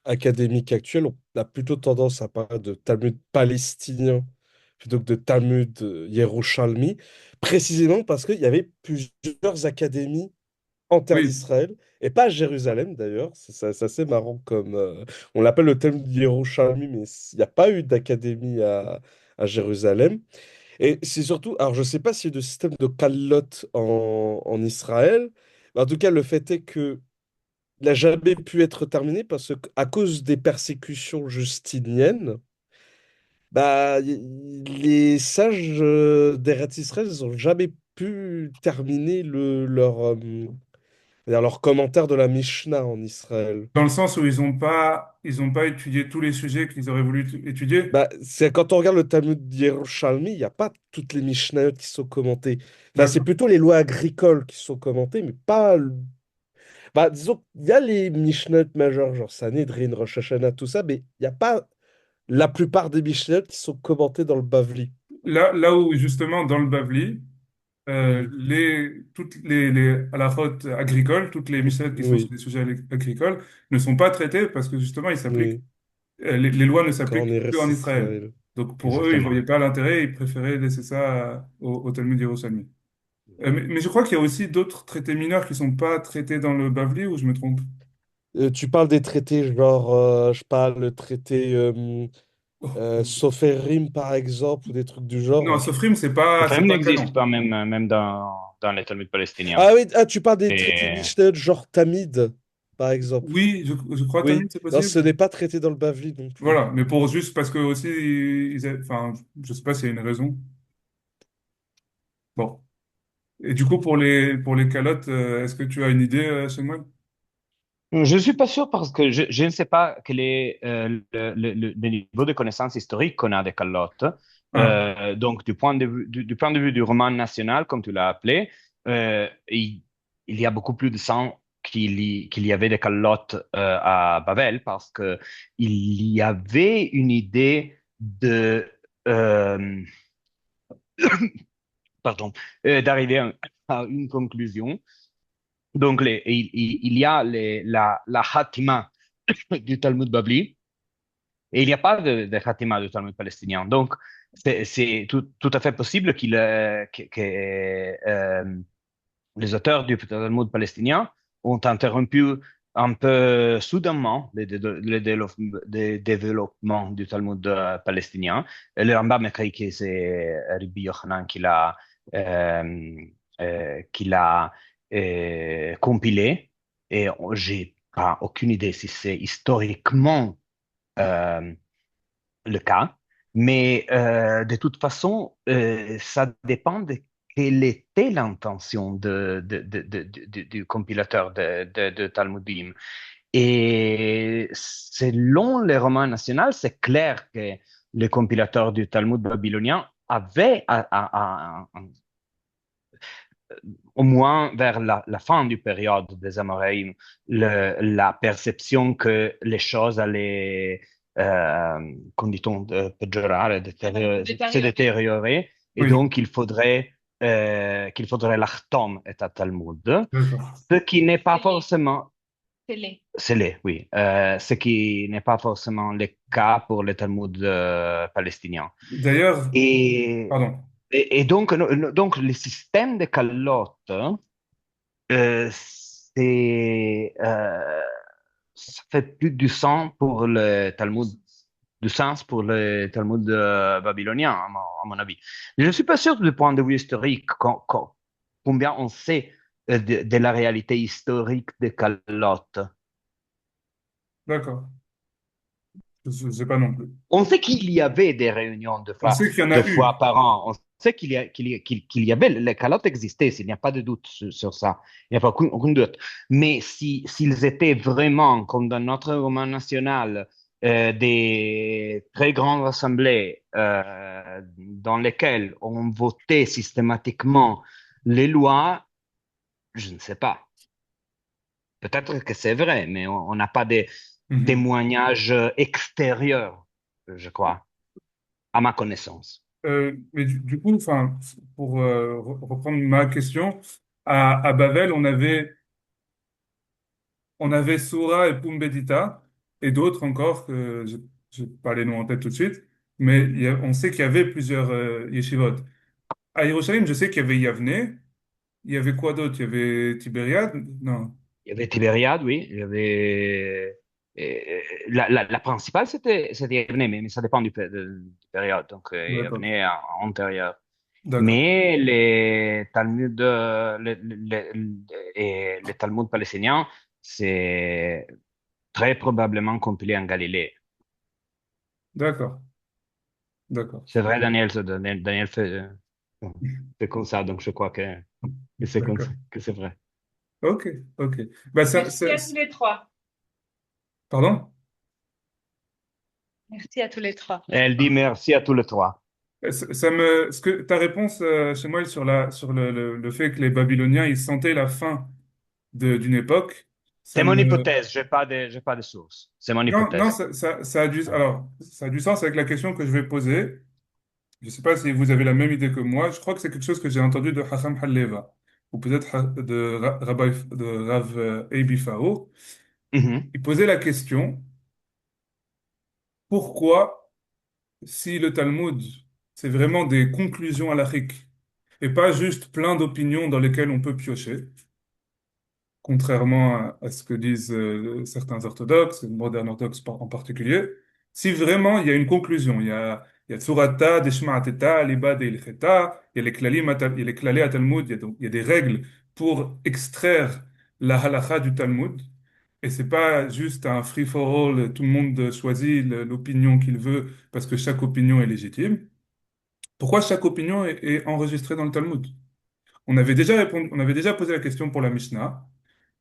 académique actuelle, on a plutôt tendance à parler de Talmud palestinien plutôt que de Talmud Yerushalmi, précisément parce qu'il y avait plusieurs académies en terre Oui, d'Israël, et pas à Jérusalem d'ailleurs. C'est assez marrant comme. On l'appelle le Talmud Yerushalmi, mais il n'y a pas eu d'académie à Jérusalem. Et c'est surtout, alors je ne sais pas s'il y a de système de callot en Israël, mais en tout cas, le fait est que il n'a jamais pu être terminé parce qu'à cause des persécutions justiniennes, bah, les sages d'Eretz Israël, ils n'ont jamais pu terminer c'est-à-dire leur commentaire de la Mishnah en Israël. dans le sens où ils ont pas étudié tous les sujets qu'ils auraient voulu étudier. Bah, c'est quand on regarde le Talmud Yerushalmi, il n'y a pas toutes les Mishnayot qui sont commentées. Enfin, c'est D'accord. plutôt les lois agricoles qui sont commentées, mais pas. Bah, disons, il y a les Mishnayot majeures, genre Sanhedrin, Rosh Hashanah, tout ça, mais il n'y a pas la plupart des Mishnayot qui sont commentées dans le Bavli. Là où justement dans le Bavli, Mhm. toutes les halachot agricoles, toutes les mishnayot qui sont sur Oui, des sujets agricoles ne sont pas traitées parce que justement ils s'appliquent, oui, les lois ne quand on s'appliquent est que en resté Israël. Israël. Donc pour eux, ils Exactement. voyaient pas l'intérêt, ils préféraient laisser ça au Talmud Yerushalmi. Mais je crois qu'il y a aussi d'autres traités mineurs qui sont pas traités dans le Bavli, ou je me trompe? Tu parles des traités, genre, je parle le traité Oh. Sophérim, par exemple, ou des trucs du Non, genre. Sofrim, Le c'est film pas n'existe canon. pas même dans les Talmuds palestiniens. Ah oui, ah, tu parles des traités Et Mishnayot, genre Tamid, par exemple. Oui, je crois Oui, Talmud, c'est non, ce possible. n'est pas traité dans le Bavli non plus. Voilà, mais pour juste parce que aussi, enfin, je sais pas s'il y a une raison. Bon. Et du coup, pour les calottes, est-ce que tu as une idée, Shenwan? je ne suis pas sûr parce que je ne sais pas quel est le niveau de connaissance historique qu'on a des calottes. Ah, Donc, du point de vue du roman national, comme tu l'as appelé, il y a beaucoup plus de sang qu'il y avait des calottes à Babel parce que il y avait une idée euh, pardon, d'arriver à une conclusion. Donc, il y a la Hatima du Talmud Babli et il n'y a pas de Hatima du Talmud palestinien. Donc, c'est tout à fait possible que les auteurs du Talmud palestinien ont interrompu un peu soudainement les développements du Talmud palestinien. Et le Rambam écrit que c'est Rabbi Yochanan euh, qui l'a compilé. Et j'ai pas aucune idée si c'est historiquement euh, le cas. Mais de toute façon, ça dépend de quelle était l'intention du compilateur de Talmudim. Et selon les romans nationaux, c'est clair que le compilateur du Talmud babylonien avait, au moins vers la fin du période des Amoréens, la perception que les choses allaient, qu'on dit-on, péjorer, se détériorer, et oui, donc qu'il faudrait l'achtom et à Talmud, d'accord. ce qui n'est pas Scellé. forcément, Scellé. oui, ce qui n'est pas forcément le cas pour le Talmud palestinien. D'ailleurs, Et, pardon. et donc, donc, le système de calotte, c'est ça fait plus du sens pour le Talmud, du sens pour le Talmud babylonien, à mon avis. Je ne suis pas sûr du point de vue historique combien on sait de la réalité historique des calottes. D'accord. Je ne sais pas non plus. On sait qu'il y avait des réunions On sait qu'il y en a deux eu. fois par an. On sait qu'il y avait, les calottes existaient, il n'y a pas de doute sur ça. Il n'y a pas aucun doute. Mais s'ils étaient vraiment, comme dans notre roman national, des très grandes assemblées dans lesquelles on votait systématiquement les lois, je ne sais pas. Peut-être que c'est vrai, mais on n'a pas de Mhm. témoignages extérieurs, je crois, à ma connaissance. Mais du coup, enfin, pour reprendre ma question, à Babel, on avait Soura et Pumbedita et d'autres encore que je n'ai pas les noms en tête tout de suite, mais on sait qu'il y avait plusieurs yeshivot. À Yerushalayim, je sais qu'il y avait Yavne. Il y avait quoi d'autre? Il y avait Tibériade? Non. Il y avait Tibériade, oui. Il y avait... la principale, c'était Yavne, mais ça dépend du période. Donc, D'accord. Yavne antérieur. D'accord. Mais les Talmuds, et les Talmuds palestiniens, c'est très probablement compilé en Galilée. D'accord. D'accord. C'est vrai, Daniel fait comme ça, donc je crois que c'est comme ça, D'accord. que c'est vrai. Ok. Ok. Bah, Merci à tous les trois. pardon? Merci à tous les trois. Et elle dit merci à tous les trois. Ta réponse, chez moi, sur le fait que les Babyloniens, ils sentaient la fin d'une époque, ça C'est mon me, hypothèse, j'ai pas de source. C'est mon non, non, hypothèse. ça a du sens avec la question que je vais poser. Je ne sais pas si vous avez la même idée que moi. Je crois que c'est quelque chose que j'ai entendu de Hassan Halleva, ou peut-être de Rav Eibi Fao. Mhm. Il posait la question, pourquoi, si le Talmud, c'est vraiment des conclusions halachiques, et pas juste plein d'opinions dans lesquelles on peut piocher, contrairement à ce que disent certains orthodoxes, modernes orthodoxes en particulier, si vraiment il y a une conclusion, il y a Tsurata, Deshma Ateta, Liba de Ilcheta, il y a les Klalim, il y a les Klalé à Talmud, il y a des règles pour extraire la halacha du Talmud, et c'est pas juste un free-for-all, tout le monde choisit l'opinion qu'il veut parce que chaque opinion est légitime. Pourquoi chaque opinion est enregistrée dans le Talmud? On avait déjà posé la question pour la Mishnah.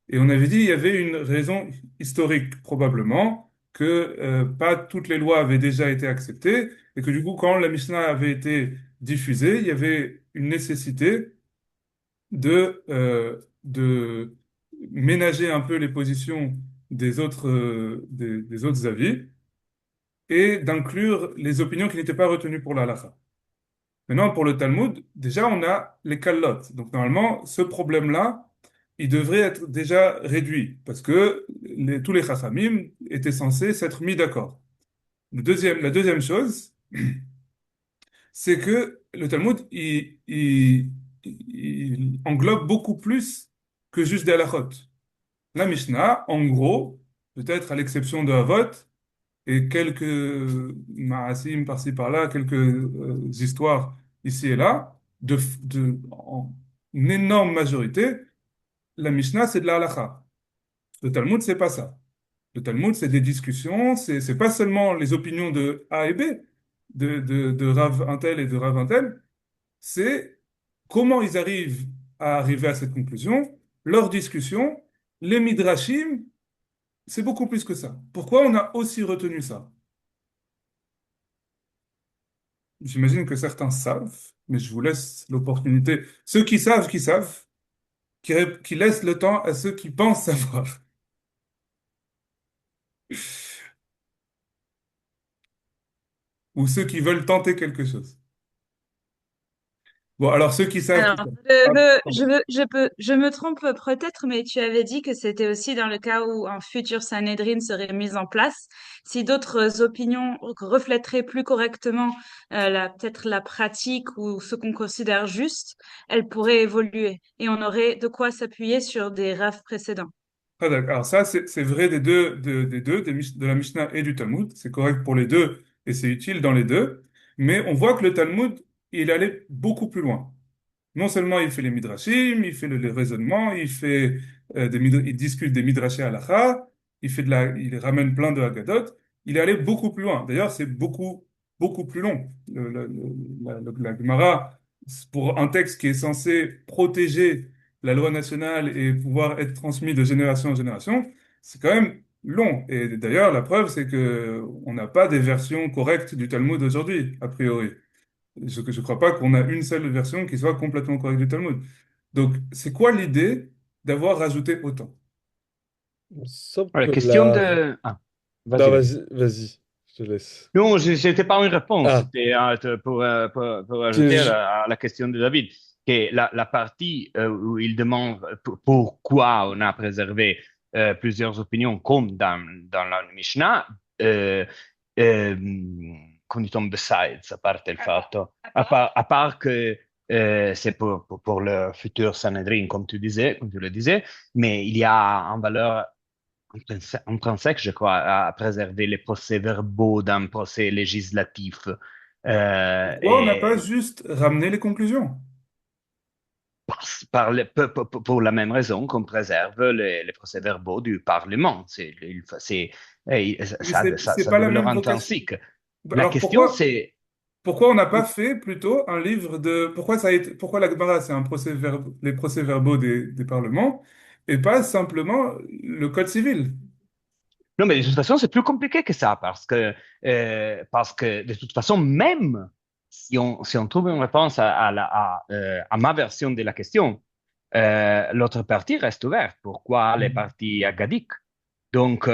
Et on avait dit qu'il y avait une raison historique, probablement, que pas toutes les lois avaient déjà été acceptées, et que du coup, quand la Mishnah avait été diffusée, il y avait une nécessité de ménager un peu les positions des autres avis, et d'inclure les opinions qui n'étaient pas retenues pour la halakha. Maintenant, pour le Talmud, déjà, on a les kallot. Donc, normalement, ce problème-là, il devrait être déjà réduit, parce que tous les chachamim étaient censés s'être mis d'accord. La deuxième chose, c'est que le Talmud, il englobe beaucoup plus que juste des halachot. La Mishnah, en gros, peut-être à l'exception de Havot, et quelques ma'asim par-ci par-là, quelques histoires ici et là, en énorme majorité, la Mishnah, c'est de la halakha. Le Talmud, c'est pas ça. Le Talmud, c'est des discussions, c'est pas seulement les opinions de A et B, de Rav Intel et de Rav Intel, c'est comment ils arrivent à arriver à cette conclusion, leurs discussions, les midrashim, c'est beaucoup plus que ça. Pourquoi on a aussi retenu ça? J'imagine que certains savent, mais je vous laisse l'opportunité. Ceux qui savent, qui laissent le temps à ceux qui pensent savoir. Ou ceux qui veulent tenter quelque chose. Bon, alors ceux qui savent, qui Alors, savent. Ah, pardon. je me trompe peut-être, mais tu avais dit que c'était aussi dans le cas où un futur Sanhedrin serait mis en place. Si d'autres opinions reflèteraient plus correctement peut-être la pratique ou ce qu'on considère juste, elles pourraient évoluer et on aurait de quoi s'appuyer sur des rafs précédents. Ah, d'accord. Alors ça, c'est vrai de la Mishnah et du Talmud. C'est correct pour les deux et c'est utile dans les deux. Mais on voit que le Talmud, il allait beaucoup plus loin. Non seulement il fait les midrashim, il fait le raisonnement, il discute des midrashim halakha, il ramène plein de Haggadot. Il est allé beaucoup plus loin. D'ailleurs, c'est beaucoup plus long. La Gemara, pour un texte qui est censé protéger la loi nationale et pouvoir être transmis de génération en génération, c'est quand même long. Et d'ailleurs, la preuve, c'est que on n'a pas des versions correctes du Talmud aujourd'hui, a priori. Je ne crois pas qu'on a une seule version qui soit complètement correcte du Talmud. Donc, c'est quoi l'idée d'avoir rajouté autant? Il me semble La que question la... de... Ah, Non, vas-y, vas-y. vas-y, je te laisse. Non, ce n'était pas une réponse, Ah, c'était pour ajouter je- à la question de David, que la partie où il demande pourquoi on a préservé plusieurs opinions, comme dans la Mishnah, euh, euh, con i Tom Besides, a parte il fatto, à part que c'est pour le futur Sanhedrin, comme tu le disais, mais il y a en valeur intrinsèque, je crois, à préserver les procès-verbaux d'un procès législatif. Pourquoi on n'a pas Et juste ramené les conclusions? pour la même raison qu'on préserve les procès-verbaux du Parlement. Mais c'est Ça a pas de la valeur même vocation. intrinsique. La Alors question, c'est... pourquoi on n'a pas fait plutôt un livre de... pourquoi la Gemara, c'est les procès-verbaux des parlements et pas simplement le code civil? Non, mais de toute façon, c'est plus compliqué que ça parce que de toute façon, même si on trouve une réponse à ma version de la question, l'autre partie reste ouverte. Pourquoi les parties agadiques? Donc,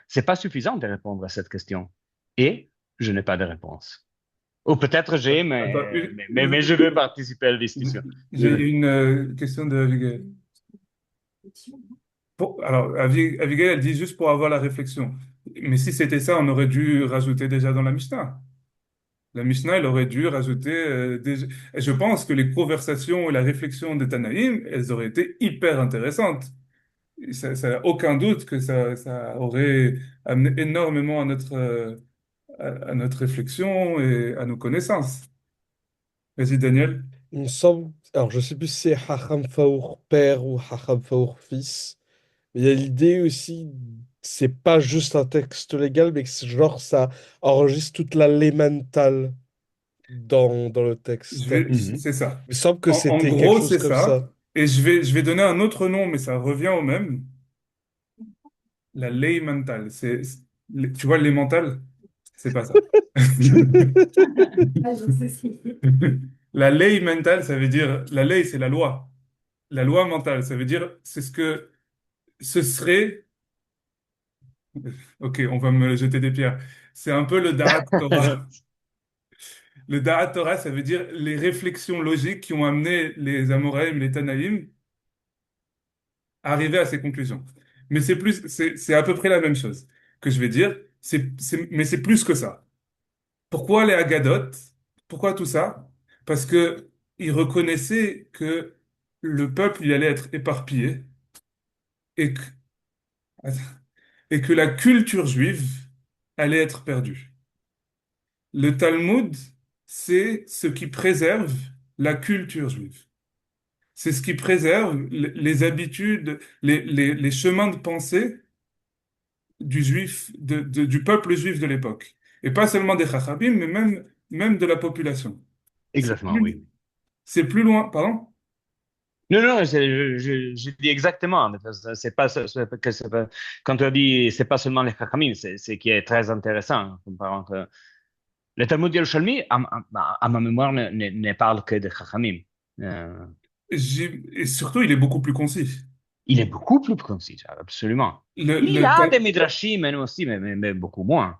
c'est pas suffisant de répondre à cette question. Et je n'ai pas de réponse. Ou peut-être j'ai, Attends, mais je veux participer à la discussion. j'ai une question de Abigail. Alors, Abigail, elle dit juste pour avoir la réflexion. Mais si c'était ça, on aurait dû rajouter déjà dans la Mishnah. La Mishnah, elle aurait dû rajouter et je pense que les conversations et la réflexion des Tanaïm, elles auraient été hyper intéressantes. Ça n'a aucun doute que ça aurait amené énormément à notre réflexion et à nos connaissances. Vas-y, Daniel. il me semble... Alors, je sais plus si c'est Hacham Faour père ou Hacham Faour fils. Mais il y a l'idée aussi, c'est pas juste un texte légal, mais que genre ça enregistre toute la ley mentale dans le texte. Mhm. C'est ça. Il me semble que En c'était quelque gros, chose c'est comme ça. ça. Et je vais donner un autre nom, mais ça revient au même. La ley mentale. Tu vois, le ley mental? C'est pas ça. Ah, je sais si. La ley mentale, ça veut dire, la ley, c'est la loi. La loi mentale, ça veut dire, ce serait, ok, on va me jeter des pierres. C'est un peu le Da'at Torah. Le Da'at Torah, ça veut dire les réflexions logiques qui ont amené les Amoraïm, les Tanaïm, à arriver à ces conclusions. Mais c'est à peu près la même chose que je vais dire. Mais c'est plus que ça. Pourquoi les Haggadot? Pourquoi tout ça? Parce que ils reconnaissaient que le peuple il allait être éparpillé et que, et que la culture juive allait être perdue. Le Talmud, c'est ce qui préserve la culture juive. C'est ce qui préserve les habitudes, les chemins de pensée du juif, du peuple juif de l'époque. Et pas seulement des Chachabim, mais même de la population. C'est Exactement, plus, oui. c'est plus loin, pardon? Non, non, je dis exactement. C'est pas, quand tu as dit c'est pas seulement les Chachamim, c'est ce qui est très intéressant. Comparant que le Talmud Yerushalmi, à ma mémoire, ne parle que de Chachamim. Euh, Et surtout, il est beaucoup plus concis. il est beaucoup plus concis, absolument. Le, Il y le a Tal- des Midrashim hein, aussi, mais beaucoup moins.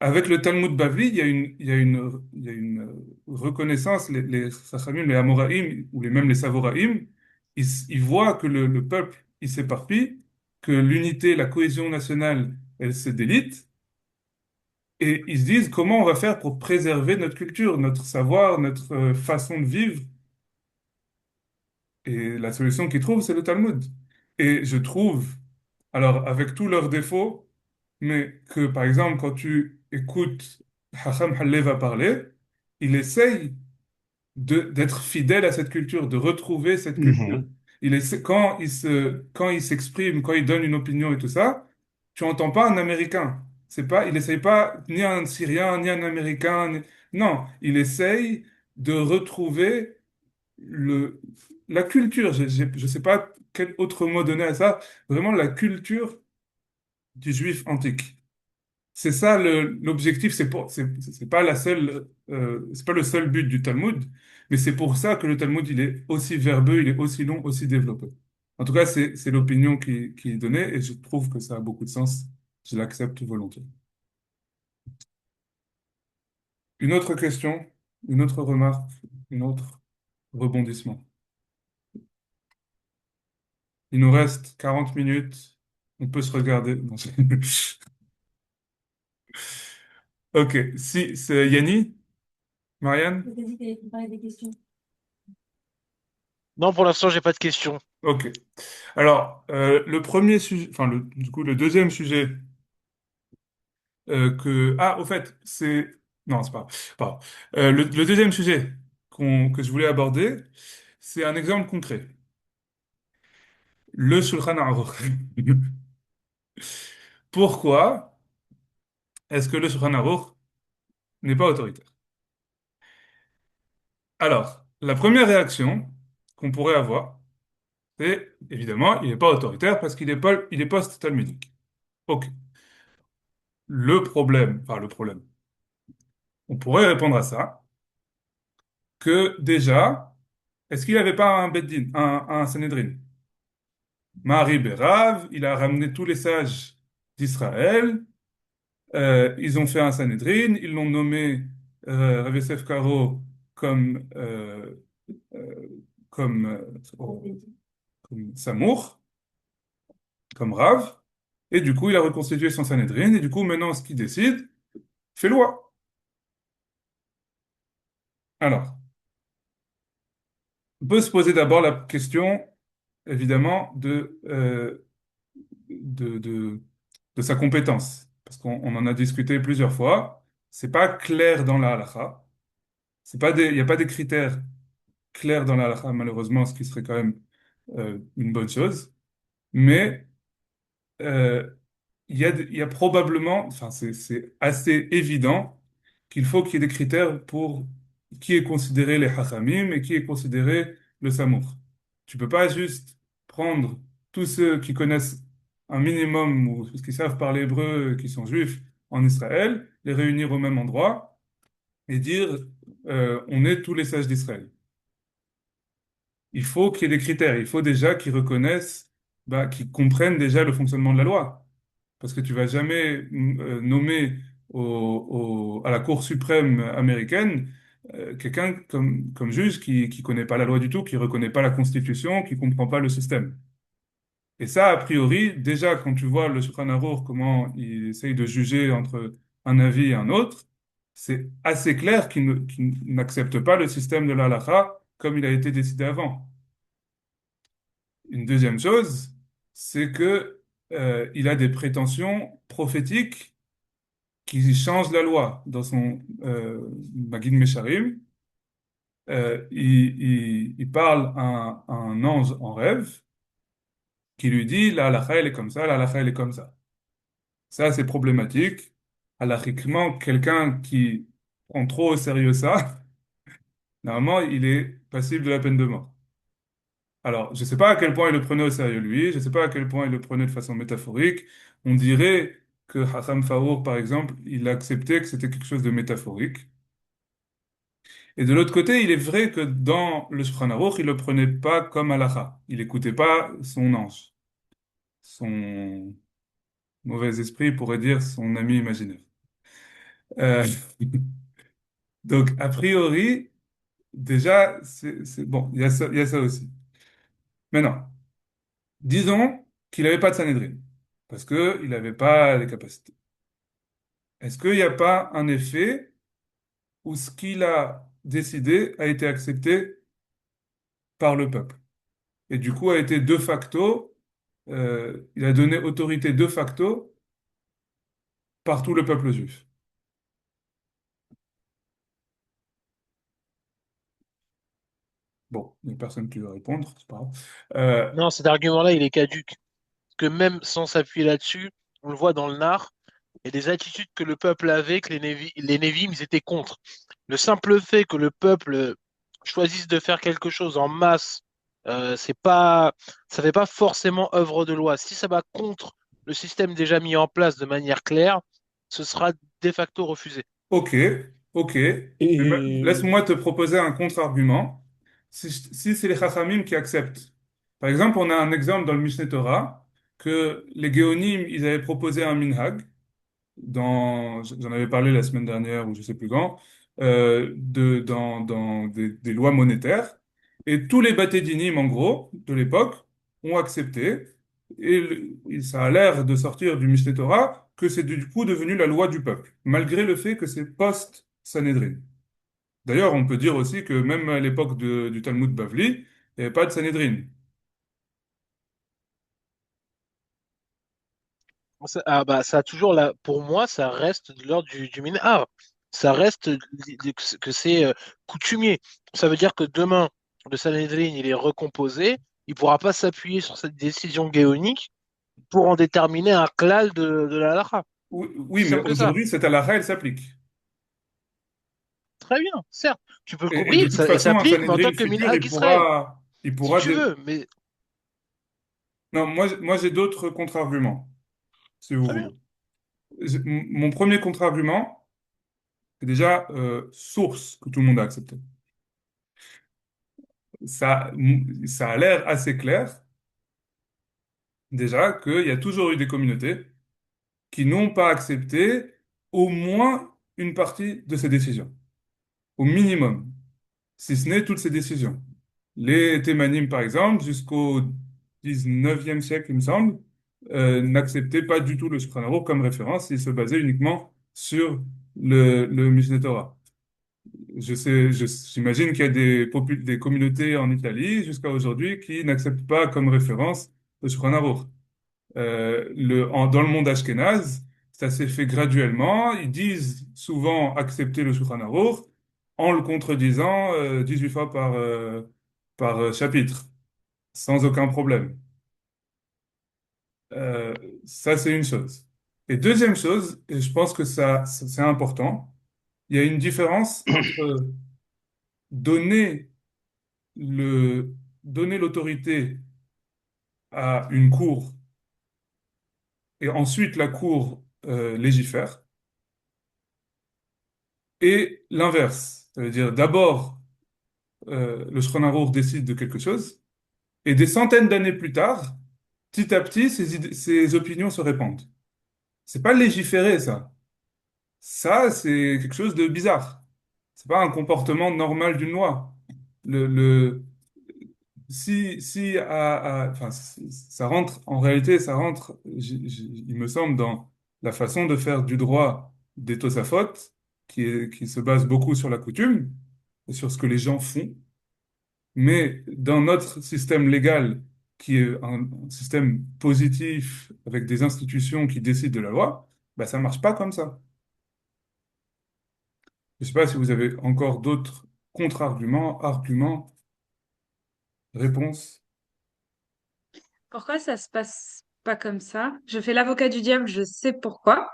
Avec le Talmud Bavli, il y a une reconnaissance, les Chachamim, les Amoraïm, ou même les Savoraïm, ils voient que le peuple, il s'éparpille, que l'unité, la cohésion nationale, elle se délite, et ils se disent comment on va faire pour préserver notre culture, notre savoir, notre façon de vivre. Et la solution qu'ils trouvent, c'est le Talmud. Et je trouve, alors avec tous leurs défauts, mais que par exemple, quand tu écoutes Hacham Haleva parler, il essaye d'être fidèle à cette culture, de retrouver cette culture. Mhm. Quand il s'exprime, quand il donne une opinion et tout ça, tu n'entends pas un Américain. C'est pas, il essaye pas ni un Syrien, ni un Américain. Non, il essaye de retrouver le, la culture. Je sais pas quel autre mot donner à ça. Vraiment la culture du juif antique. C'est ça l'objectif, c'est pas la seule, c'est pas le seul but du Talmud, mais c'est pour ça que le Talmud il est aussi verbeux, il est aussi long, aussi développé. En tout cas, c'est l'opinion qui est donnée et je trouve que ça a beaucoup de sens. Je l'accepte volontiers. Une autre question, une autre remarque, une autre rebondissement. Il nous reste 40 minutes. On peut se regarder. Non, ok, si c'est Yanni, Marianne? T'as dit que t'allais préparer des questions. Non, pour l'instant, j'ai pas de questions. Ok. Alors, le premier sujet, enfin, du coup, le deuxième sujet Ah, au fait, c'est... Non, c'est pas grave. Pardon. Le deuxième sujet que je voulais aborder, c'est un exemple concret. Le Shulchan Aruch. Pourquoi est-ce que le Shulchan Aruch n'est pas autoritaire? Alors, la première réaction qu'on pourrait avoir, c'est évidemment, il n'est pas autoritaire parce il est post-talmudique. Ok. Le problème, on pourrait répondre à ça que déjà, est-ce qu'il n'avait pas un Beddin, un Sanhedrin? Marie Berav, il a ramené tous les sages d'Israël, ils ont fait un Sanhedrin, ils l'ont nommé Rav Yosef Karo comme, comme, comme Samour, comme Rav, et du coup il a reconstitué son Sanhedrin, et du coup maintenant ce qu'il décide, fait loi. Alors, on peut se poser d'abord la question, évidemment, de, de, de sa compétence. Parce qu'on en a discuté plusieurs fois. C'est pas clair dans la halakha. Il n'y a pas des critères clairs dans la halakha, malheureusement, ce qui serait quand même une bonne chose. Mais euh, il y a probablement, enfin, c'est assez évident qu'il faut qu'il y ait des critères pour qui est considéré les hachamim et qui est considéré le samour. Tu peux pas juste prendre tous ceux qui connaissent un minimum ou qui savent parler hébreu, qui sont juifs en Israël, les réunir au même endroit et dire on est tous les sages d'Israël. Il faut qu'il y ait des critères, il faut déjà qu'ils reconnaissent, bah, qu'ils comprennent déjà le fonctionnement de la loi. Parce que tu vas jamais nommer à la Cour suprême américaine quelqu'un comme juge qui connaît pas la loi du tout, qui reconnaît pas la Constitution, qui comprend pas le système. Et ça, a priori, déjà quand tu vois le Shulchan Aruch, comment il essaye de juger entre un avis et un autre, c'est assez clair qu'il n'accepte pas le système de la halakha comme il a été décidé avant. Une deuxième chose, c'est que il a des prétentions prophétiques qui change la loi. Dans son Magid Mesharim, il parle à un ange en rêve qui lui dit la halakha elle est comme ça, la halakha elle est comme ça. Ça, c'est problématique. Halachiquement, quelqu'un qui prend trop au sérieux ça, normalement, il est passible de la peine de mort. Alors, je ne sais pas à quel point il le prenait au sérieux lui, je ne sais pas à quel point il le prenait de façon métaphorique. On dirait que Hassan Faour, par exemple, il acceptait que c'était quelque chose de métaphorique. Et de l'autre côté, il est vrai que dans le Shulchan Aruch, il le prenait pas comme halakha. Il n'écoutait pas son ange. Son mauvais esprit pourrait dire son ami imaginaire. Euh, donc, a priori, déjà, bon, il y a ça aussi. Maintenant, disons qu'il n'avait pas de Sanhedrin, parce qu'il n'avait pas les capacités. Est-ce qu'il n'y a pas un effet où ce qu'il a décidé a été accepté par le peuple? Et du coup a été de facto il a donné autorité de facto par tout le peuple juif. Bon, il n'y a personne qui veut répondre, c'est pas grave. Non, cet argument-là, il est caduque. Parce que même sans s'appuyer là-dessus, on le voit dans le Nar, il y a des attitudes que le peuple avait, que les Névim, ils étaient contre. Le simple fait que le peuple choisisse de faire quelque chose en masse, c'est pas, ça fait pas forcément œuvre de loi. Si ça va contre le système déjà mis en place de manière claire, ce sera de facto refusé. Ok, ok. Mais Et laisse-moi te proposer un contre-argument. Si c'est les Chachamim qui acceptent. Par exemple, on a un exemple dans le Mishneh Torah que les Géonim, ils avaient proposé un minhag, j'en avais parlé la semaine dernière ou je sais plus quand, dans des lois monétaires. Et tous les Bate Dinim, en gros, de l'époque, ont accepté. Et ça a l'air de sortir du Mishneh Torah que c'est du coup devenu la loi du peuple, malgré le fait que c'est post-Sanhédrin. D'ailleurs, on peut dire aussi que même à l'époque du Talmud Bavli, il n'y avait pas de Sanhédrin. Bah, ça a toujours pour moi, ça reste de l'ordre du minhag. Ça reste que c'est coutumier. Ça veut dire que demain, le Sanhedrin, il est recomposé, il pourra pas s'appuyer sur cette décision géonique pour en déterminer un klal de la halakha. Oui, oui, Si mais simple que ça. aujourd'hui, cette halakha, elle s'applique. Très bien, certes. Et de Oui, toute elle façon, un s'applique, mais en Sanhédrin tant que futur, minhag Israël, il si pourra tu veux. Mais Non, moi j'ai d'autres contre-arguments, si vous très voulez. bien. Mon premier contre-argument, c'est déjà source que tout le monde a accepté. Ça, ça a l'air assez clair, déjà, qu'il y a toujours eu des communautés qui n'ont pas accepté au moins une partie de ces décisions, au minimum, si ce n'est toutes ces décisions. Les Thémanim, par exemple, jusqu'au 19e siècle, il me semble, n'acceptaient pas du tout le Shulchan Aruch comme référence, ils se basaient uniquement sur le Mishneh Torah. J'imagine qu'il y a des communautés en Italie jusqu'à aujourd'hui qui n'acceptent pas comme référence le Shulchan Aruch. Dans le monde ashkénaze, ça s'est fait graduellement. Ils disent souvent accepter le Shulchan Aruch en le contredisant 18 fois par chapitre, sans aucun problème. Euh, Ça, c'est une chose. Et deuxième chose, et je pense que c'est important, il y a une différence entre donner donner l'autorité à une cour et ensuite la cour légifère, et l'inverse. Ça veut dire d'abord le Shulchan Aruch décide de quelque chose, et des centaines d'années plus tard, petit à petit, ces opinions se répandent. C'est pas légiférer, ça. Ça, c'est quelque chose de bizarre. C'est pas un comportement normal d'une loi. Le, enfin, ça rentre, en réalité, ça rentre, il me semble, dans la façon de faire du droit des Tosafot, qui se base beaucoup sur la coutume et sur ce que les gens font. Mais dans notre système légal, qui est un système positif, avec des institutions qui décident de la loi, bah, ça marche pas comme ça. Je sais pas si vous avez encore d'autres contre-arguments, arguments, réponses. Pourquoi ça se passe pas comme ça? Je fais l'avocat du diable, je sais pourquoi.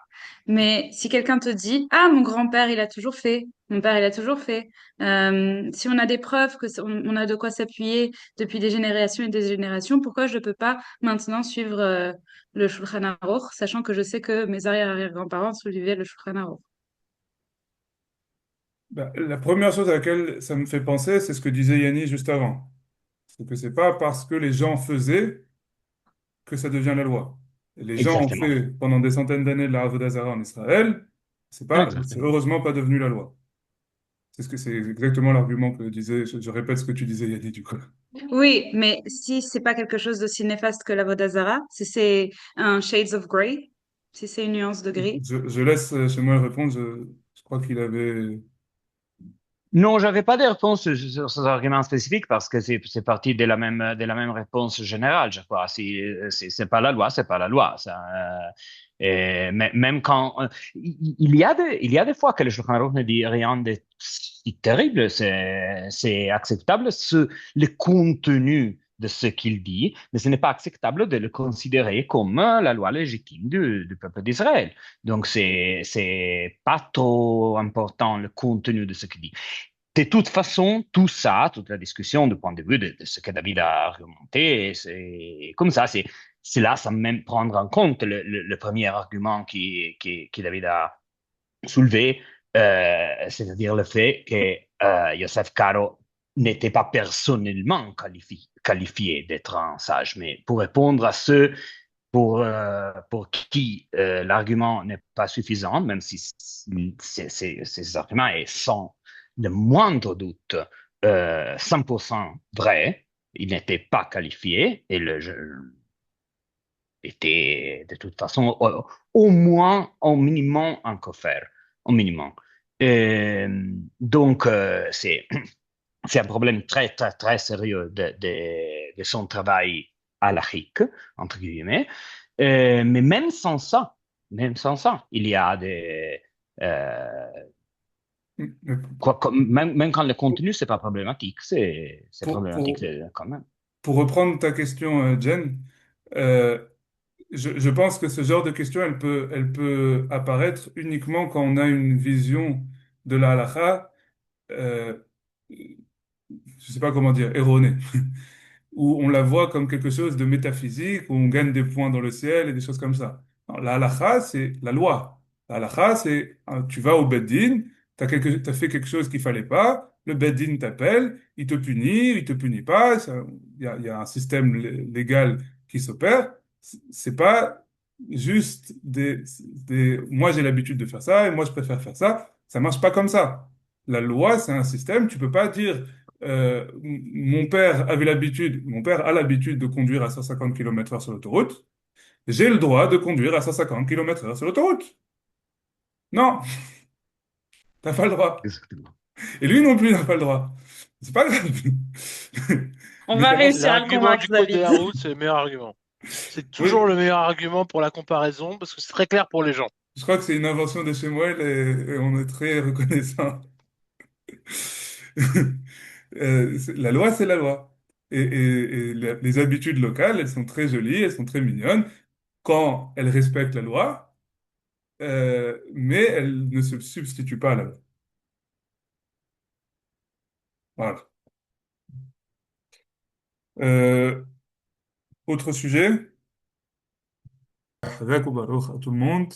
Mais si quelqu'un te dit, ah, mon grand-père, il a toujours fait, mon père, il a toujours fait, si on a des preuves on a de quoi s'appuyer depuis des générations et des générations, pourquoi je ne peux pas maintenant suivre le Shulchan Aruch, sachant que je sais que mes arrière-arrière-grands-parents suivaient le Shulchan Aruch? Bah, la première chose à laquelle ça me fait penser, c'est ce que disait Yanni juste avant. C'est que c'est pas parce que les gens faisaient que ça devient la loi. Et les gens ont Exactement. fait pendant des centaines d'années de la Avodah Zarah en Israël, c'est Exactement. heureusement pas devenu la loi. C'est exactement l'argument que disait, je répète ce que tu disais, Yanni, du coup. Oui, mais si c'est pas quelque chose d'aussi néfaste que la Vodazara, si c'est un shades of grey, si c'est une nuance de gris. Je laisse chez moi répondre, je crois qu'il avait Non, j'avais pas de réponse sur ces arguments spécifiques parce que c'est parti de la même réponse générale, je crois. Si c'est pas la loi, c'est pas la loi. Ça, même quand il y a des fois que le Shulchan Aruch ne dit rien de si terrible, c'est acceptable le contenu de ce qu'il dit, mais ce n'est pas acceptable de le considérer comme la loi légitime du peuple d'Israël. Donc c'est pas trop important le contenu de ce qu'il dit. De toute façon, tout ça, toute la discussion du point de vue de ce que David a argumenté, c'est comme ça, c'est là sans même prendre en compte le premier argument qui David a soulevé, c'est-à-dire le fait que Yosef Karo n'était pas personnellement qualifié d'être un sage, mais pour répondre à ceux pour qui l'argument n'est pas suffisant, même si ces arguments sont sans le moindre doute 100% vrai, il n'était pas qualifié et était de toute façon au moins, au minimum, un coffre, au minimum. Donc, c'est un problème très, très, très sérieux de son travail halachique, entre guillemets. Mais même sans ça, il y a des... même quand le contenu, c'est pas problématique, c'est problématique Pour, quand même. pour reprendre ta question, Jen, euh, je pense que ce genre de question, elle peut apparaître uniquement quand on a une vision de la halakha, euh, je sais pas comment dire, erronée, où on la voit comme quelque chose de métaphysique, où on gagne des points dans le ciel et des choses comme ça. Non, la halakha, c'est la loi. La halakha, c'est, tu vas au Beddin, t'as fait quelque chose qu'il fallait pas, le Beddin t'appelle, il te punit pas, il y a un système légal qui s'opère. C'est pas juste moi j'ai l'habitude de faire ça et moi je préfère faire ça. Ça marche pas comme ça. La loi, c'est un système, tu peux pas dire mon père a l'habitude de conduire à 150 km/h sur l'autoroute. J'ai le droit de conduire à 150 km/h sur l'autoroute. Non, t'as pas le droit. Exactement. Et lui non plus n'a pas le droit. C'est pas grave. On Mais va ça marche. réussir à le L'argument convaincre, du code de David. la route, c'est le meilleur argument. C'est toujours Oui, le meilleur argument pour la comparaison parce que c'est très clair pour les gens. je crois que c'est une invention de chez moi et on est très reconnaissant. La loi, c'est la loi. Et les habitudes locales, elles sont très jolies, elles sont très mignonnes quand elles respectent la loi, mais elles ne se substituent pas à la loi. Voilà. Euh, autre sujet? Avec ou Baruch à tout le monde.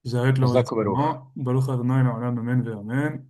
J'arrête Jazakallah. l'enregistrement. Baruch Adonai, l'Olam, Amen, Amen.